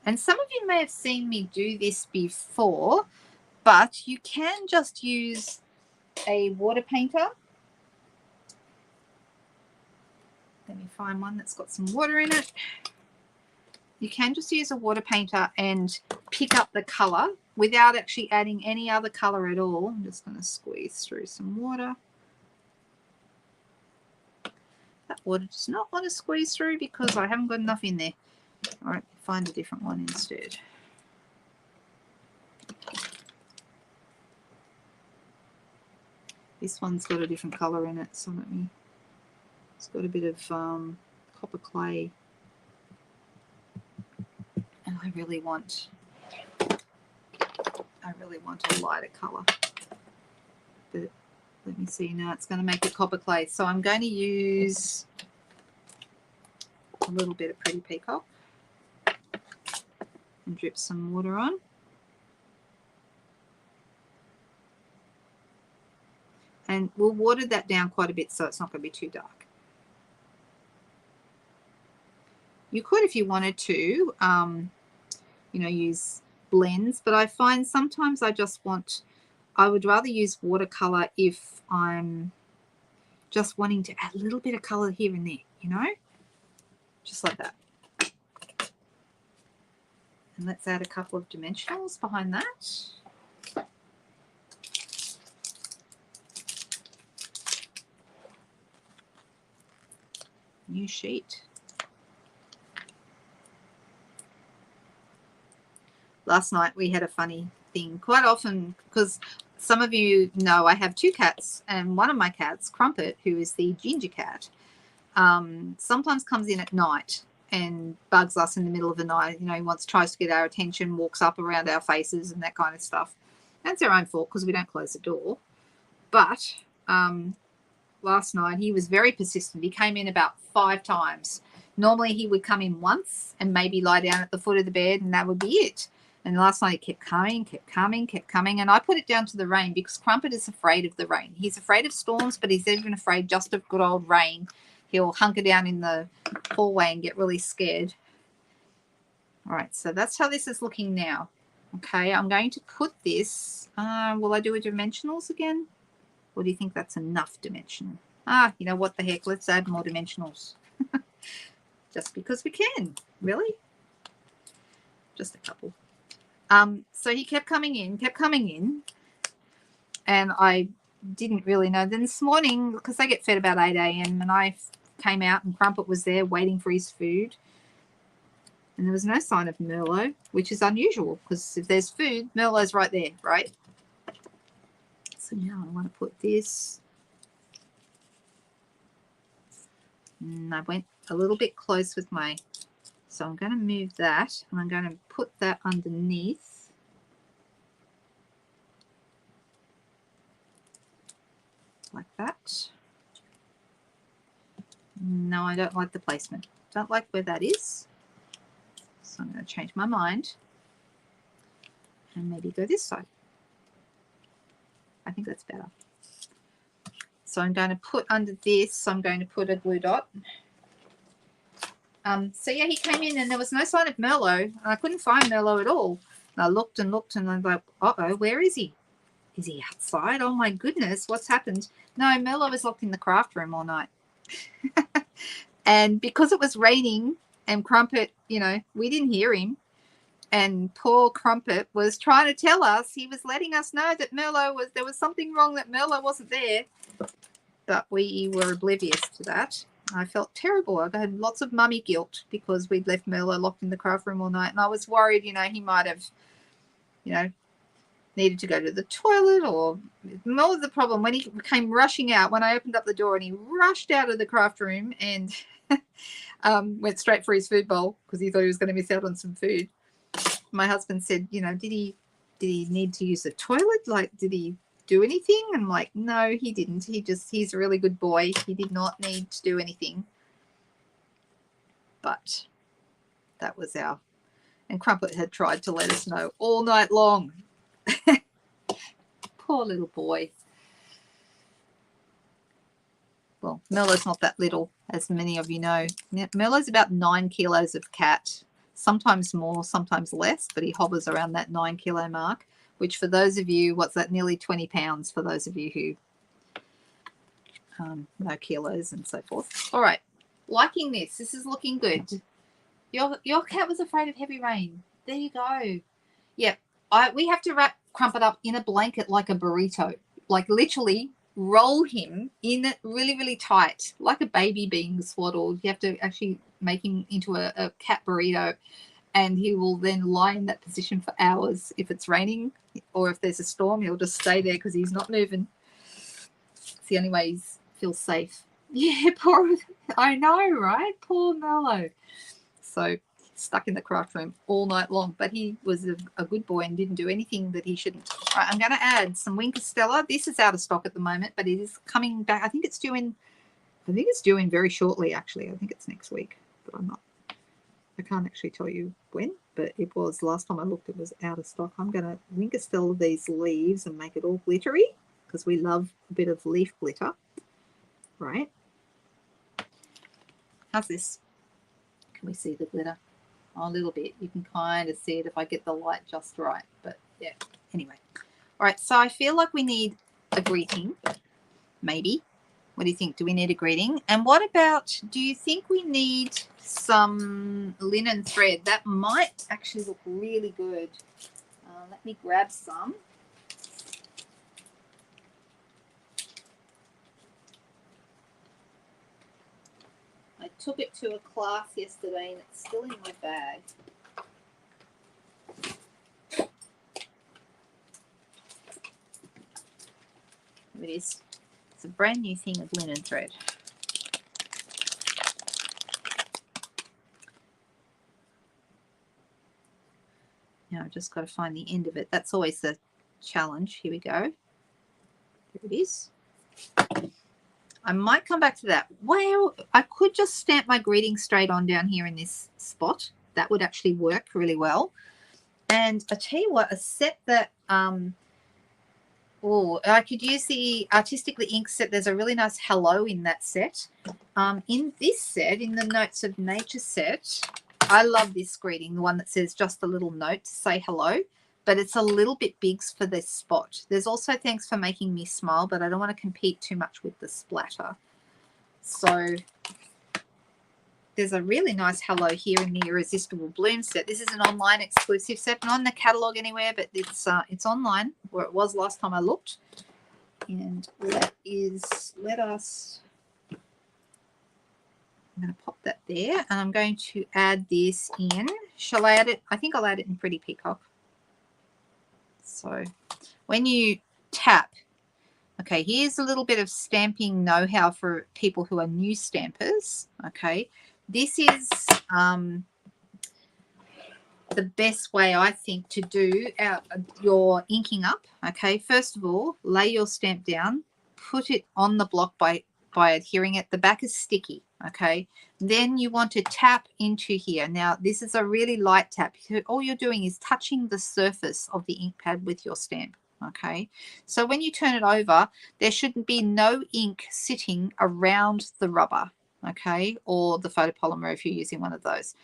And some of you may have seen me do this before, but you can just use a water painter. Let me find one that's got some water in it. You can just use a water painter and pick up the color without actually adding any other color at all. I'm just going to squeeze through some water. That water does not want to squeeze through because I haven't got enough in there. All right, find a different one instead. This one's got a different color in it, so let me. It's got a bit of copper clay, and I really want a lighter color. But let me see now. It's going to make it copper clay, so I'm going to use a little bit of Pretty Peacock and drip some water on. And we'll water that down quite a bit so it's not going to be too dark. You could, if you wanted to, you know, use blends, but I find sometimes I would rather use watercolor if I'm just wanting to add a little bit of color here and there, you know, just like that. And let's add a couple of dimensionals behind that. New sheet. Last night we had a funny thing. Quite often, because some of you know I have two cats, and one of my cats, Crumpet, who is the ginger cat, sometimes comes in at night and bugs us in the middle of the night. You know, he tries to get our attention, walks up around our faces and that kind of stuff. That's our own fault because we don't close the door. But last night he was very persistent. He came in about 5 times. Normally he would come in once and maybe lie down at the foot of the bed, and that would be it. And last night he kept coming. And I put it down to the rain because Crumpet is afraid of the rain. He's afraid of storms, but he's even afraid just of good old rain. He'll hunker down in the hallway and get really scared. All right, so that's how this is looking now. Okay, I'm going to put this. Will I do a dimensionals again? Or do you think that's enough dimension? You know what the heck? Let's add more dimensionals. Just because we can. Really? Just a couple. So he kept coming in, and I didn't really know. Then this morning, because they get fed about 8 a.m, and I came out and Crumpet was there waiting for his food, and there was no sign of Merlot, which is unusual because if there's food, Merlot's right there, right? So now I want to put this. And I went a little bit close with my, so I'm going to move that, and I'm going to put that underneath. Like that. No, I don't like the placement. Don't like where that is. So I'm going to change my mind and maybe go this side. I think that's better. So I'm going to put under this, I'm going to put a glue dot. So yeah, he came in and there was no sign of Merlot. I couldn't find Merlot at all. And I looked and looked and I was like, uh-oh, where is he? Is he outside? Oh my goodness, what's happened? No, Merlot was locked in the craft room all night. And because it was raining and Crumpet, you know, we didn't hear him. And poor Crumpet was trying to tell us, he was letting us know that there was something wrong, that Merlot wasn't there. But we were oblivious to that. I felt terrible. I had lots of mummy guilt because we'd left Merlot locked in the craft room all night. And I was worried, you know, he might have, you know, needed to go to the toilet, or more of the problem when he came rushing out, when I opened up the door and he rushed out of the craft room and went straight for his food bowl because he thought he was going to miss out on some food. My husband said, you know, did he need to use the toilet? Like, did he do anything? And I'm like, no, he didn't. He's a really good boy. He did not need to do anything. but that was our, and Crumpet had tried to let us know all night long. Poor little boy. Well, Mello's not that little, as many of you know. Mello's about 9 kilos of cat, sometimes more, sometimes less, but he hovers around that 9 kilo mark, which for those of you, what's that, nearly 20 pounds for those of you who know kilos and so forth. All right, liking this. This is looking good. Your cat was afraid of heavy rain. There you go. Yep, we have to wrap Crumpet up in a blanket like a burrito, like literally roll him in it really, really tight, like a baby being swaddled. You have to actually make him into a cat burrito, and he will then lie in that position for hours. If it's raining or if there's a storm, he'll just stay there because he's not moving. It's the only way he feels safe. Yeah, poor, I know, right? Poor Mello. So stuck in the craft room all night long, but he was a good boy and didn't do anything that he shouldn't. All right, I'm going to add some Winker Stella. This is out of stock at the moment, but it is coming back. I think it's due in very shortly, actually. I think it's next week, but I can't actually tell you when, but it was, last time I looked, it was out of stock. I'm going to Winker Stella these leaves and make it all glittery because we love a bit of leaf glitter, right? How's this? Can we see the glitter? Oh, a little bit. You can kind of see it if I get the light just right. But yeah, anyway. All right, so I feel like we need a greeting, maybe. What do you think? Do we need a greeting? And what about, do you think we need some linen thread? That might actually look really good. Let me grab some. I took it to a class yesterday and it's still in my bag. Here it is. It's a brand new thing of linen thread. Now I've just got to find the end of it. That's always the challenge. Here we go. There it is. I might come back to that. Well, I could just stamp my greeting straight on down here in this spot. That would actually work really well. And I tell you what, a set that, I could use the Artistically Ink set. There's a really nice hello in that set. In this set, in the Notes of Nature set, I love this greeting, the one that says just a little note to say hello. But it's a little bit big for this spot. There's also thanks for making me smile, but I don't want to compete too much with the splatter. So there's a really nice hello here in the Irresistible Bloom set. This is an online exclusive set, not in the catalogue anywhere, but it's online, where it was last time I looked. And I'm going to pop that there, and I'm going to add this in. Shall I add it? I think I'll add it in Pretty Peacock. So when you tap, okay, here's a little bit of stamping know-how for people who are new stampers, okay. This is the best way, I think, to do your inking up, okay. First of all, lay your stamp down, put it on the block by adhering it. The back is sticky, okay. Then you want to tap into here. Now, this is a really light tap. All you're doing is touching the surface of the ink pad with your stamp, okay. So when you turn it over, there shouldn't be no ink sitting around the rubber, okay, or the photopolymer if you're using one of those.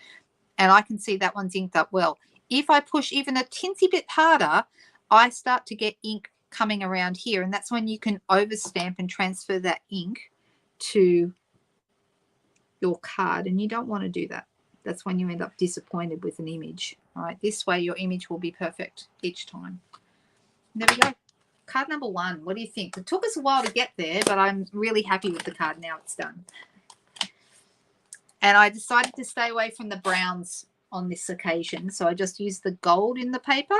And I can see that one's inked up well. If I push even a teensy bit harder, I start to get ink coming around here, and that's when you can overstamp and transfer that ink to your card, and you don't want to do that. That's when you end up disappointed with an image. All right, this way your image will be perfect each time. There we go. Card number 1. What do you think? It took us a while to get there, but I'm really happy with the card now it's done. And I decided to stay away from the browns on this occasion, so I just used the gold in the paper,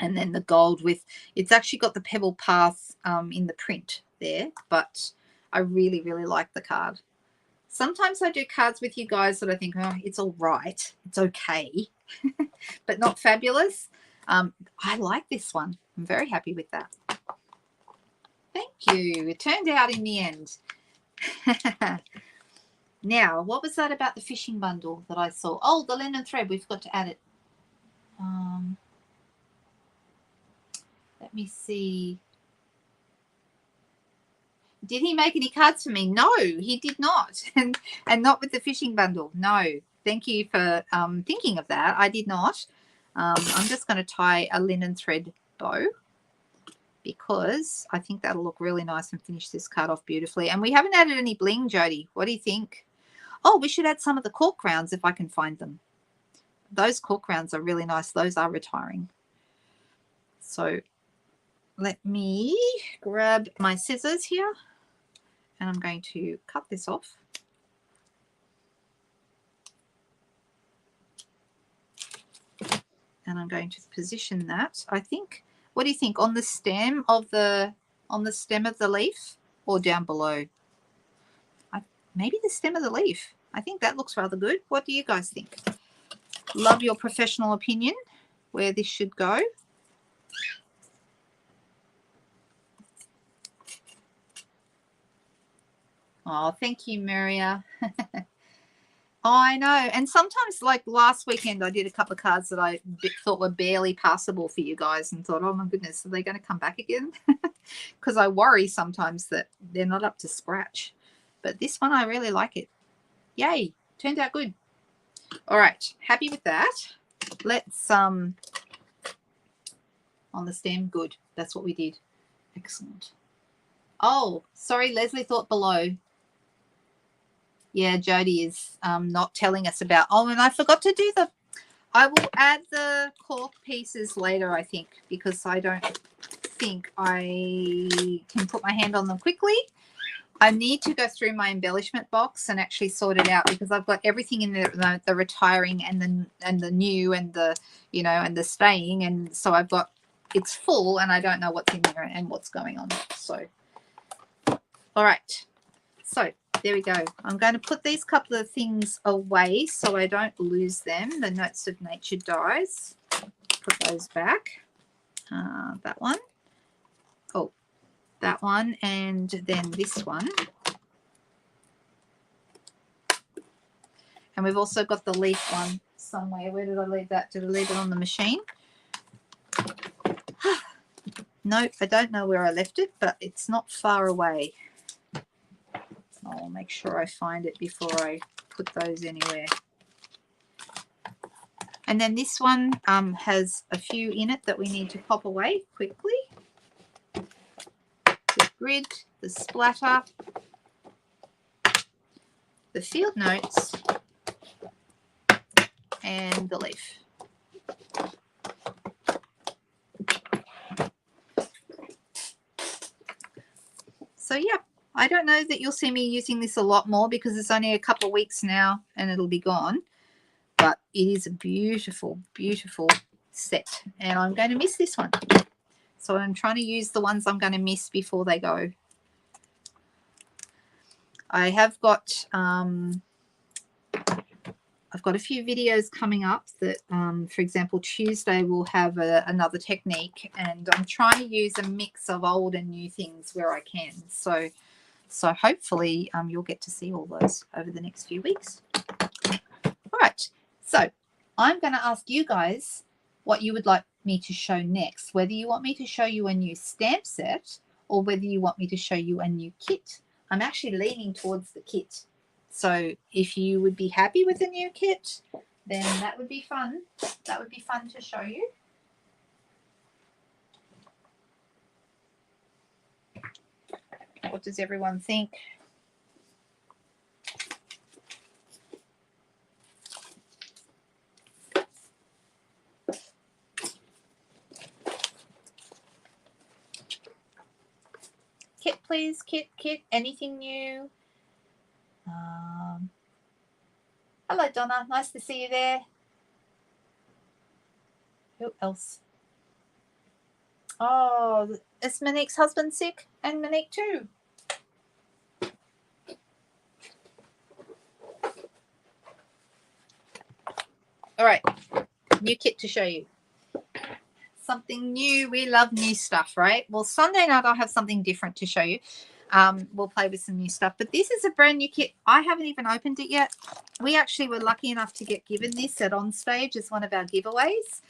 and then the gold with, it's actually got the Pebble Path in the print there, but I really, really like the card. Sometimes I do cards with you guys that I think, oh, it's all right, it's okay, but not fabulous. I like this one. I'm very happy with that. Thank you. It turned out in the end. Now, what was that about the fishing bundle that I saw? Oh, the linen thread. We forgot to add it. Let me see. Did he make any cards for me? No, he did not. And not with the fishing bundle. No. Thank you for thinking of that. I did not. I'm just going to tie a linen thread bow because I think that'll look really nice and finish this card off beautifully. And we haven't added any bling, Jody. What do you think? Oh, we should add some of the cork rounds if I can find them. Those cork rounds are really nice. Those are retiring. So let me grab my scissors here and I'm going to cut this off. And I'm going to position that, I think. What do you think, on the stem of the leaf or down below? Maybe the stem of the leaf. I think that looks rather good. What do you guys think? Love your professional opinion where this should go. Oh, thank you, Maria. I know. And sometimes, like last weekend, I did a couple of cards that I thought were barely passable for you guys and thought, oh, my goodness, are they going to come back again? Because I worry sometimes that they're not up to scratch. But this one, I really like it. Yay. Turned out good. All right. Happy with that. Let's, on the stem, good. That's what we did. Excellent. Oh, sorry, Leslie thought below. Yeah, Jody is not telling us about. Oh, and I forgot to do I will add the cork pieces later, I think, because I don't think I can put my hand on them quickly. I need to go through my embellishment box and actually sort it out because I've got everything in there, the retiring and the new and the, you know, and the staying. And so I've got, it's full and I don't know what's in there and what's going on. So, all right. So there we go. I'm going to put these couple of things away so I don't lose them. The Notes of Nature dies. Put those back. That one. Oh, that one. And then this one. And we've also got the leaf one somewhere. Where did I leave that? Did I leave it on the machine? No, I don't know where I left it, but it's not far away. I'll make sure I find it before I put those anywhere. And then this one has a few in it that we need to pop away quickly. The grid, the splatter, the field notes, and the leaf. So, yeah. I don't know that you'll see me using this a lot more because it's only a couple of weeks now and it'll be gone. But it is a beautiful, beautiful set. And I'm going to miss this one. So I'm trying to use the ones I'm going to miss before they go. I have got, I've got a few videos coming up that, for example, Tuesday we'll have another technique. And I'm trying to use a mix of old and new things where I can. So hopefully you'll get to see all those over the next few weeks. All right. So I'm going to ask you guys what you would like me to show next, whether you want me to show you a new stamp set or whether you want me to show you a new kit. I'm actually leaning towards the kit. So if you would be happy with a new kit, then that would be fun. That would be fun to show you. What does everyone think? Kit, please. Kit. Anything new? Hello, Donna. Nice to see you there. Who else? Oh, is Monique's husband sick? And Monique too. All right, new kit to show you. Something new. We love new stuff, right? Well, Sunday night I'll have something different to show you. we'll play with some new stuff. But this is a brand new kit. I haven't even opened it yet. We actually were lucky enough to get given this at On Stage as one of our giveaways.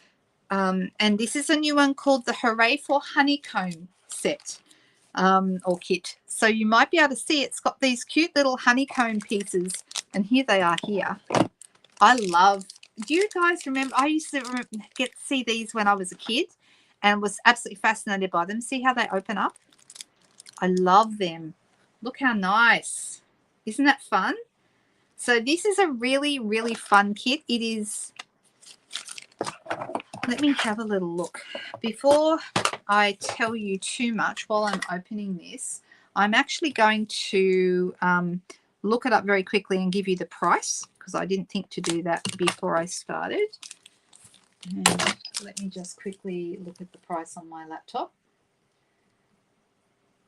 And this is a new one called the Hooray for Honeycomb set or kit. So you might be able to see it's got these cute little honeycomb pieces. And here they are here. I love, do you guys remember, I used to get to see these when I was a kid and was absolutely fascinated by them. See how they open up? I love them. Look how nice. Isn't that fun? So this is a really, really fun kit. It is, let me have a little look. Before I tell you too much while I'm opening this, I'm actually going to look it up very quickly and give you the price, because I didn't think to do that before I started. And let me just quickly look at the price on my laptop.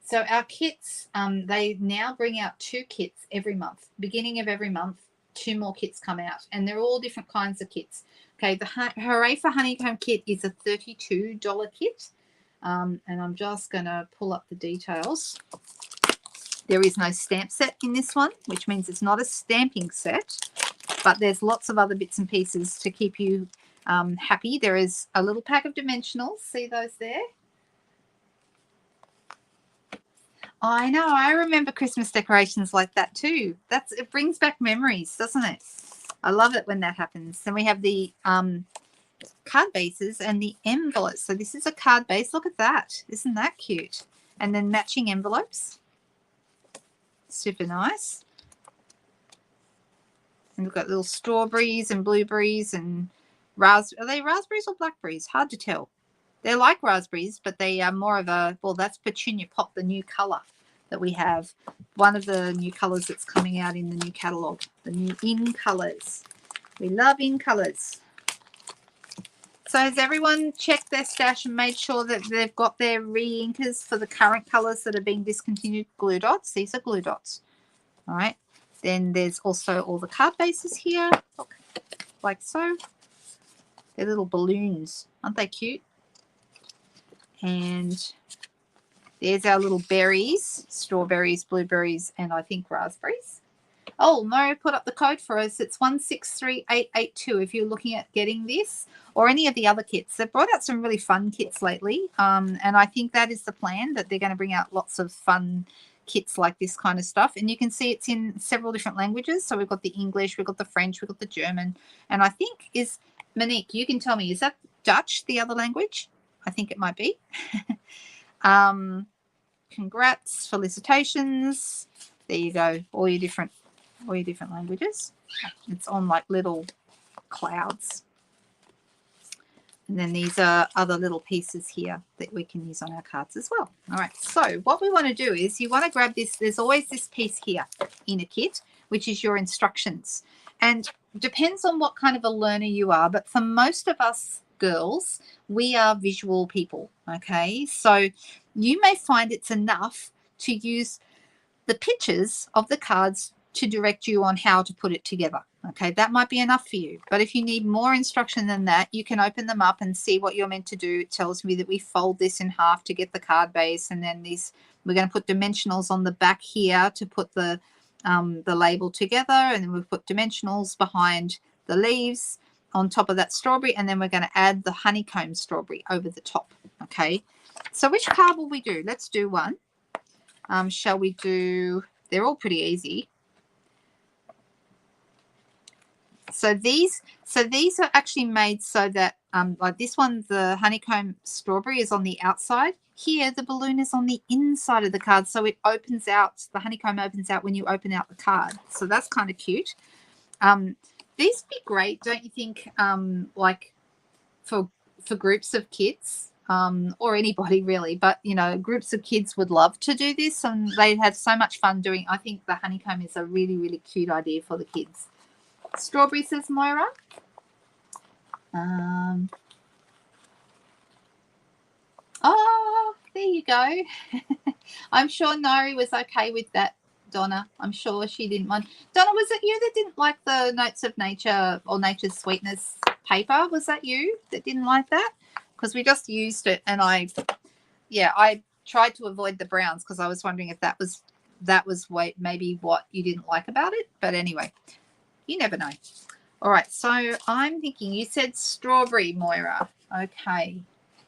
So our kits, they now bring out 2 kits every month. Beginning of every month, 2 more kits come out, and they're all different kinds of kits. Okay, the Hooray for Honeycomb kit is a $32 kit, and I'm just going to pull up the details. There is no stamp set in this one, which means it's not a stamping set, but there's lots of other bits and pieces to keep you happy. There is a little pack of dimensionals. See those there? I know. I remember Christmas decorations like that too. It brings back memories, doesn't it? I love it when that happens. Then we have the card bases and the envelopes. So this is a card base. Look at that. Isn't that cute? And then matching envelopes. Super nice. And we've got little strawberries and blueberries and raspberries. Are they raspberries or blackberries? Hard to tell. They're like raspberries, but they are more of a, well, that's Petunia Pop, the new colour that we have. One of the new colours that's coming out in the new catalogue, the new in colours. We love in colours. So has everyone checked their stash and made sure that they've got their re-inkers for the current colours that are being discontinued? Glue dots. These are glue dots. All right. Then there's also all the card bases here. Look, like so. They're little balloons. Aren't they cute? And there's our little berries, strawberries, blueberries, and I think raspberries. Oh, Mo put up the code for us. It's 163882 if you're looking at getting this or any of the other kits. They've brought out some really fun kits lately, and I think that is the plan, that they're going to bring out lots of fun kits like this kind of stuff. And you can see it's in several different languages. So we've got the English, we've got the French, we've got the German, and I think is, Monique, you can tell me, is that Dutch, the other language? I think it might be. Congrats, felicitations. There you go. All your different languages. It's on like little clouds. And then these are other little pieces here that we can use on our cards as well. All right. So what we want to do is you want to grab this. There's always this piece here in a kit, which is your instructions. And depends on what kind of a learner you are. But for most of us girls, we are visual people. Okay. So you may find it's enough to use the pictures of the cards to direct you on how to put it together. Okay, that might be enough for you. But if you need more instruction than that, you can open them up and see what you're meant to do. It tells me that we fold this in half to get the card base, and then these, we're going to put dimensionals on the back here to put the label together, and then we've put dimensionals behind the leaves on top of that strawberry, and then we're going to add the honeycomb strawberry over the top. Okay, so which card will we do? Let's do one. Shall we do, they're all pretty easy. So these are actually made so that like this one, the honeycomb strawberry is on the outside. Here the balloon is on the inside of the card, so it opens out, the honeycomb opens out when you open out the card. So that's kind of cute. These would be great, don't you think, like for groups of kids, or anybody really, but you know, groups of kids would love to do this and they'd have so much fun doing. I think the honeycomb is a really, really cute idea for the kids. Strawberry, says Moira. Oh, there you go. I'm sure Nari was okay with that, Donna. I'm sure she didn't mind. Donna, was it you that didn't like the Notes of Nature or Nature's Sweetness paper? Was that you that didn't like that? Because we just used it and I tried to avoid the browns because I was wondering if that was maybe what you didn't like about it. But anyway, you never know. All right, so I'm thinking, you said strawberry, Moira. Okay.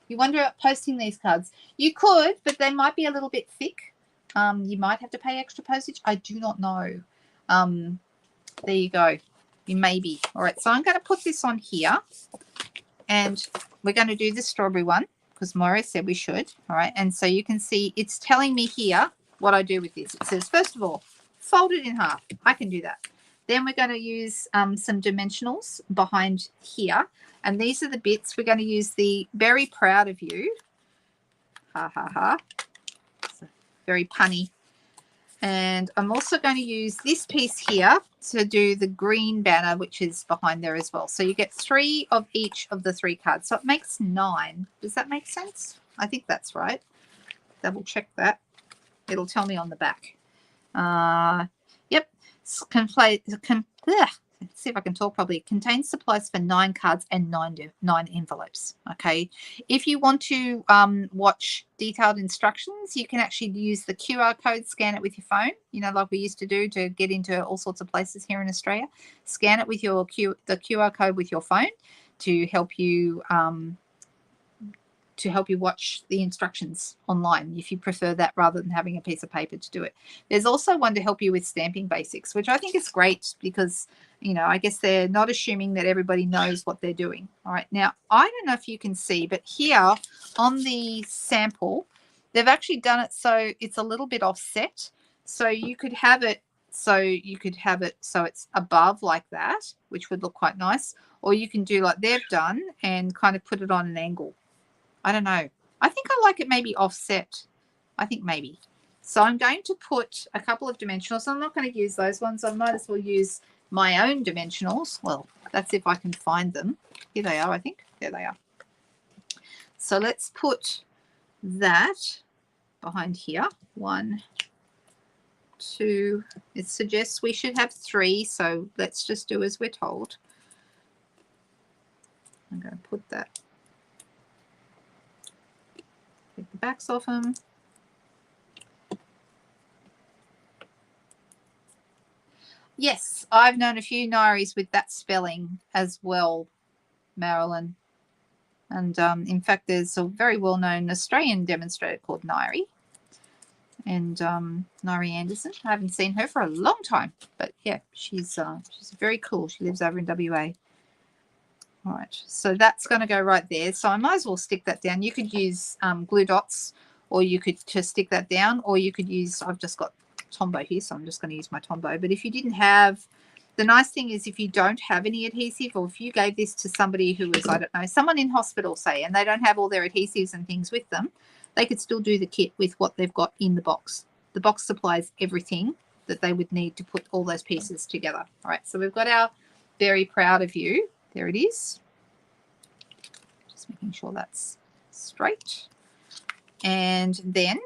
You wonder about posting these cards. You could, but they might be a little bit thick. You might have to pay extra postage. I do not know. There you go. You maybe. All right, so I'm going to put this on here, and we're going to do the strawberry one because Moira said we should. All right, and so you can see it's telling me here what I do with this. It says, first of all, fold it in half. I can do that. Then we're going to use some dimensionals behind here. And these are the bits. We're going to use the very proud of you. Ha, ha, ha. It's very punny. And I'm also going to use this piece here to do the green banner, which is behind there as well. So you get 3 of each of the 3 cards. So it makes 9. Does that make sense? I think that's right. Double check that. It'll tell me on the back. Yep. Let's see if I can talk properly. It contains supplies for 9 cards and 9 envelopes. Okay. If you want to watch detailed instructions, you can actually use the QR code, scan it with your phone, you know, like we used to do to get into all sorts of places here in Australia. Scan it with the QR code with your phone to help you watch the instructions online if you prefer that rather than having a piece of paper to do it. There's also one to help you with stamping basics, which I think is great because, you know, I guess they're not assuming that everybody knows what they're doing. All right. Now, I don't know if you can see, but here on the sample, they've actually done it so it's a little bit offset. So you could have it so it's above like that, which would look quite nice. Or you can do like they've done and kind of put it on an angle. I don't know. I think I like it maybe offset. I think maybe. So I'm going to put a couple of dimensionals. I'm not going to use those ones. I might as well use my own dimensionals. Well, that's if I can find them. Here they are, I think. There they are. So let's put that behind here. 1, 2. It suggests we should have 3. So let's just do as we're told. I'm going to put that. Take the backs off them. Yes, I've known a few Nairis with that spelling as well, Marilyn. And in fact, there's a very well-known Australian demonstrator called Nairi. And Nairi Anderson. I haven't seen her for a long time. But yeah, she's very cool. She lives over in WA. All right, so that's going to go right there. So I might as well stick that down. You could use glue dots, or you could just stick that down, or you could use, I've just got Tombow here, so I'm just going to use my Tombow. But if you didn't have, the nice thing is if you don't have any adhesive, or if you gave this to somebody who was, I don't know, someone in hospital, say, and they don't have all their adhesives and things with them, they could still do the kit with what they've got in the box. The box supplies everything that they would need to put all those pieces together. All right, so we've got our very proud of you. There it is. Just making sure that's straight. And then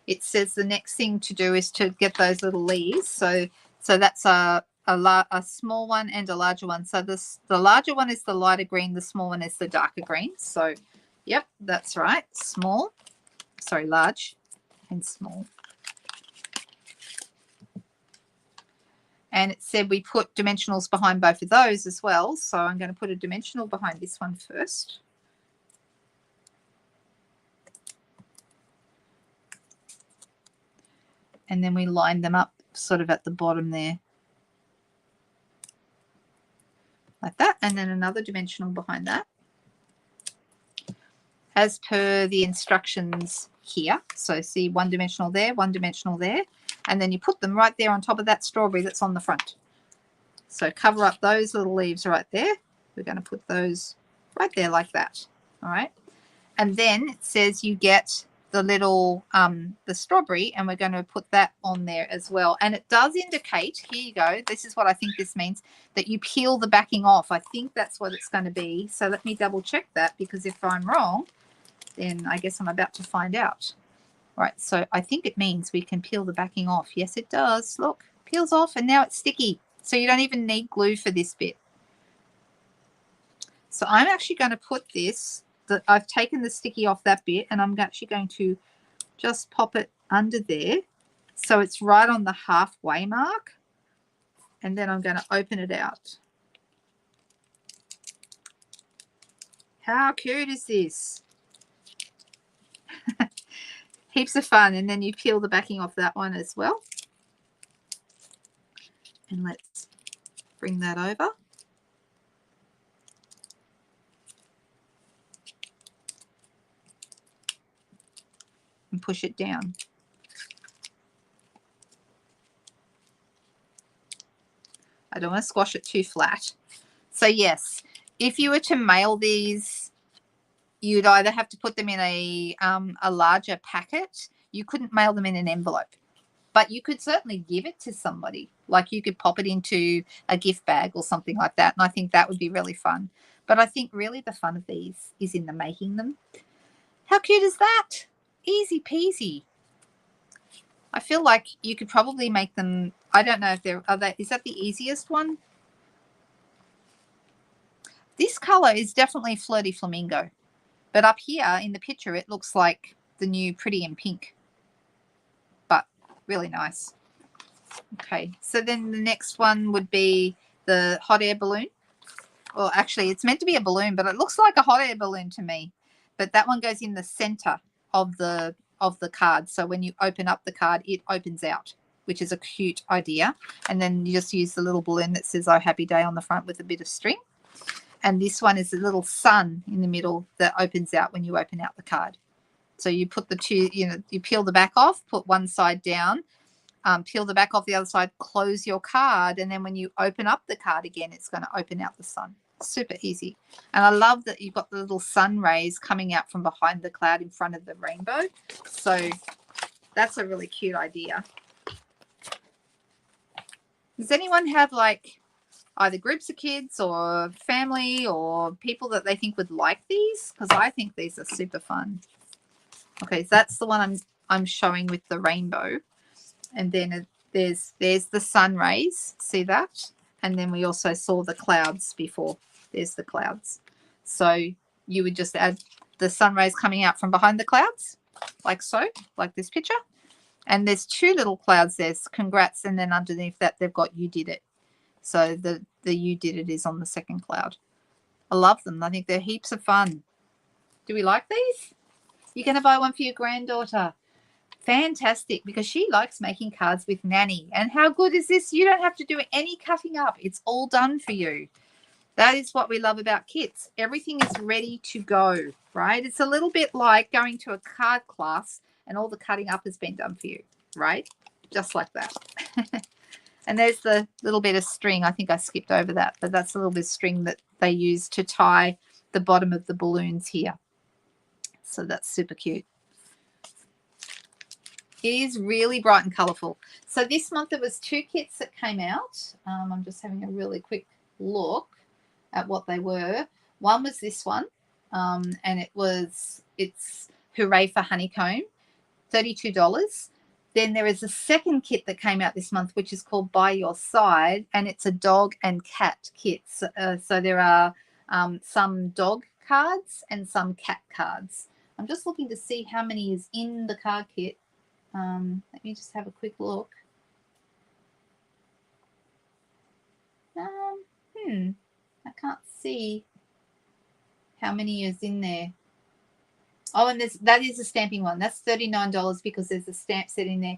it says the next thing to do is to get those little leaves. So that's a small one and a larger one. So the larger one is the lighter green. The small one is the darker green. So, yep, that's right. Small. Sorry, large and small. And it said we put dimensionals behind both of those as well. So I'm going to put a dimensional behind this one first. And then we line them up sort of at the bottom there. Like that. And then another dimensional behind that. As per the instructions here. So see, one dimensional there, one dimensional there. And then you put them right there on top of that strawberry that's on the front. So cover up those little leaves right there. We're going to put those right there like that. All right. And then it says you get the little, the strawberry, and we're going to put that on there as well. And it does indicate, here you go, this is what I think this means, that you peel the backing off. I think that's what it's going to be. So let me double check that, because if I'm wrong, then I guess I'm about to find out. All right, so I think it means we can peel the backing off. Yes, it does. Look, peels off, and now it's sticky. So you don't even need glue for this bit. So I'm actually going to put this, I've taken the sticky off that bit, and I'm actually going to just pop it under there so it's right on the halfway mark, and then I'm going to open it out. How cute is this? Heaps of fun. And then you peel the backing off that one as well. And let's bring that over. And push it down. I don't want to squash it too flat. So yes, if you were to mail these, you'd either have to put them in a larger packet. You couldn't mail them in an envelope, but you could certainly give it to somebody. Like you could pop it into a gift bag or something like that. And I think that would be really fun. But I think really the fun of these is in the making them. How cute is that? Easy peasy. I feel like you could probably make them. I don't know if is that the easiest one? This color is definitely Flirty Flamingo, but up here in the picture, it looks like the new Pretty in Pink, but really nice. Okay, so then the next one would be the hot air balloon. Well, actually, it's meant to be a balloon, but it looks like a hot air balloon to me. But that one goes in the center of the card. So when you open up the card, it opens out, which is a cute idea. And then you just use the little balloon that says "Oh Happy Day" on the front with a bit of string. And this one is a little sun in the middle that opens out when you open out the card. So you put the two, you peel the back off, put one side down, peel the back off the other side, close your card, and then when you open up the card again, it's going to open out the sun. Super easy. And I love that you've got the little sun rays coming out from behind the cloud in front of the rainbow. So that's a really cute idea. Does anyone have like either groups of kids or family or people that they think would like these? Because I think these are super fun. Okay, so that's the one I'm showing with the rainbow. And then there's the sun rays. See that? And then we also saw the clouds before. There's the clouds. So you would just add the sun rays coming out from behind the clouds, like so, like this picture. And there's two little clouds. There's congrats, and then underneath that they've got you did it. So the you did it is on the second cloud. I love them. I think they're heaps of fun. Do we like these? You're going to buy one for your granddaughter. Fantastic, because she likes making cards with Nanny. And how good is this? You don't have to do any cutting up. It's all done for you. That is what we love about kits. Everything is ready to go, right? It's a little bit like going to a card class and all the cutting up has been done for you, right? Just like that. And there's the little bit of string. I think I skipped over that, but that's a little bit of string that they use to tie the bottom of the balloons here. So that's super cute. It is really bright and colourful. So this month there was 2 kits that came out. I'm just having a really quick look at what they were. One was this one, and it's Hooray for Honeycomb, $32. Then there is a second kit that came out this month, which is called By Your Side, and it's a dog and cat kit. So there are some dog cards and some cat cards. I'm just looking to see how many is in the card kit. Let me just have a quick look. I can't see how many is in there. Oh, and that is a stamping one. That's $39 because there's a stamp set in there,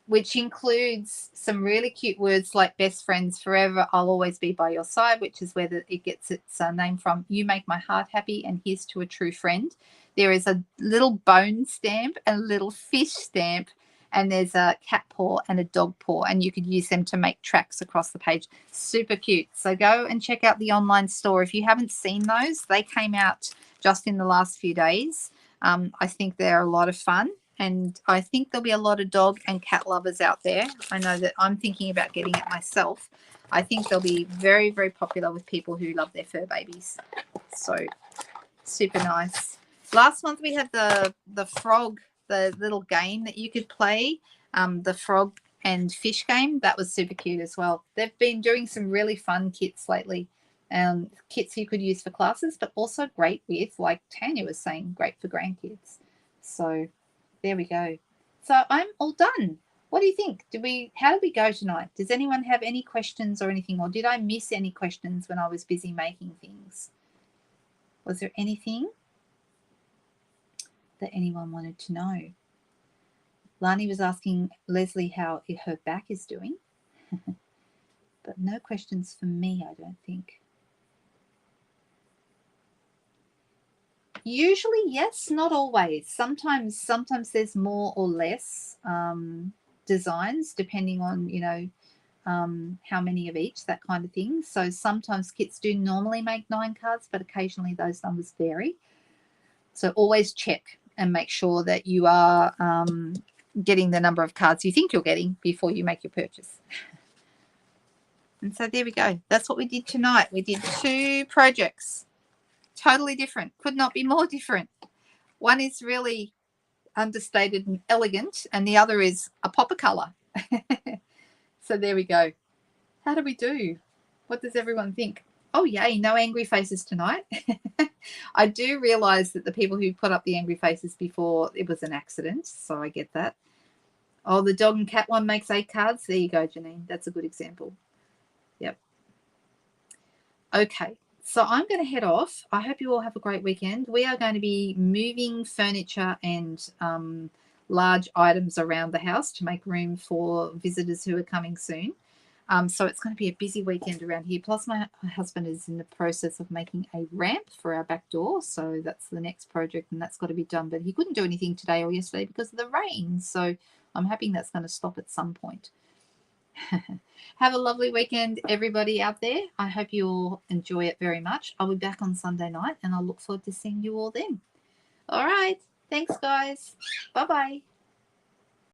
which includes some really cute words like best friends forever, I'll always be by your side, which is where it gets its name from. You make my heart happy, and here's to a true friend. There is a little bone stamp, a little fish stamp, and there's a cat paw and a dog paw, and you could use them to make tracks across the page. Super cute. So go and check out the online store. If you haven't seen those, they came out just in the last few days. I think they're a lot of fun, and I think there'll be a lot of dog and cat lovers out there. I know that I'm thinking about getting it myself. I think they'll be very, very popular with people who love their fur babies. So super nice. Last month we had the frog, the little game that you could play, the frog and fish game. That was super cute as well. They've been doing some really fun kits lately. Kits you could use for classes, but also great with, like Tanya was saying, great for grandkids. So There we go. So I'm all done. What do you think? How did we go tonight? Does anyone have any questions or anything? Or did I miss any questions when I was busy making things? Was there anything that anyone wanted to know? Lani was asking Leslie how her back is doing. But no questions for me, I don't think. Usually, yes, not always. Sometimes there's more or less designs depending on, how many of each, that kind of thing. So sometimes kits do normally make 9 cards, but occasionally those numbers vary. So always check and make sure that you are getting the number of cards you think you're getting before you make your purchase. And so there we go. That's what we did tonight. We did 2 projects. Totally different. Could not be more different. One is really understated and elegant, and the other is a pop of color. So there we go. How do we do? What does everyone think? Oh, yay, no angry faces tonight. I do realize that the people who put up the angry faces before, it was an accident, so I get that. Oh, the dog and cat one makes 8 cards. There you go, Janine. That's a good example. Yep. Okay, so I'm going to head off. I hope you all have a great weekend. We are going to be moving furniture and large items around the house to make room for visitors who are coming soon. So it's going to be a busy weekend around here. Plus, my husband is in the process of making a ramp for our back door. So that's the next project, and that's got to be done. But he couldn't do anything today or yesterday because of the rain. So I'm hoping that's going to stop at some point. Have a lovely weekend, everybody out there. I hope you all enjoy it very much. I'll be back on Sunday night, and I'll look forward to seeing you all then. All right. Thanks, guys. Bye-bye.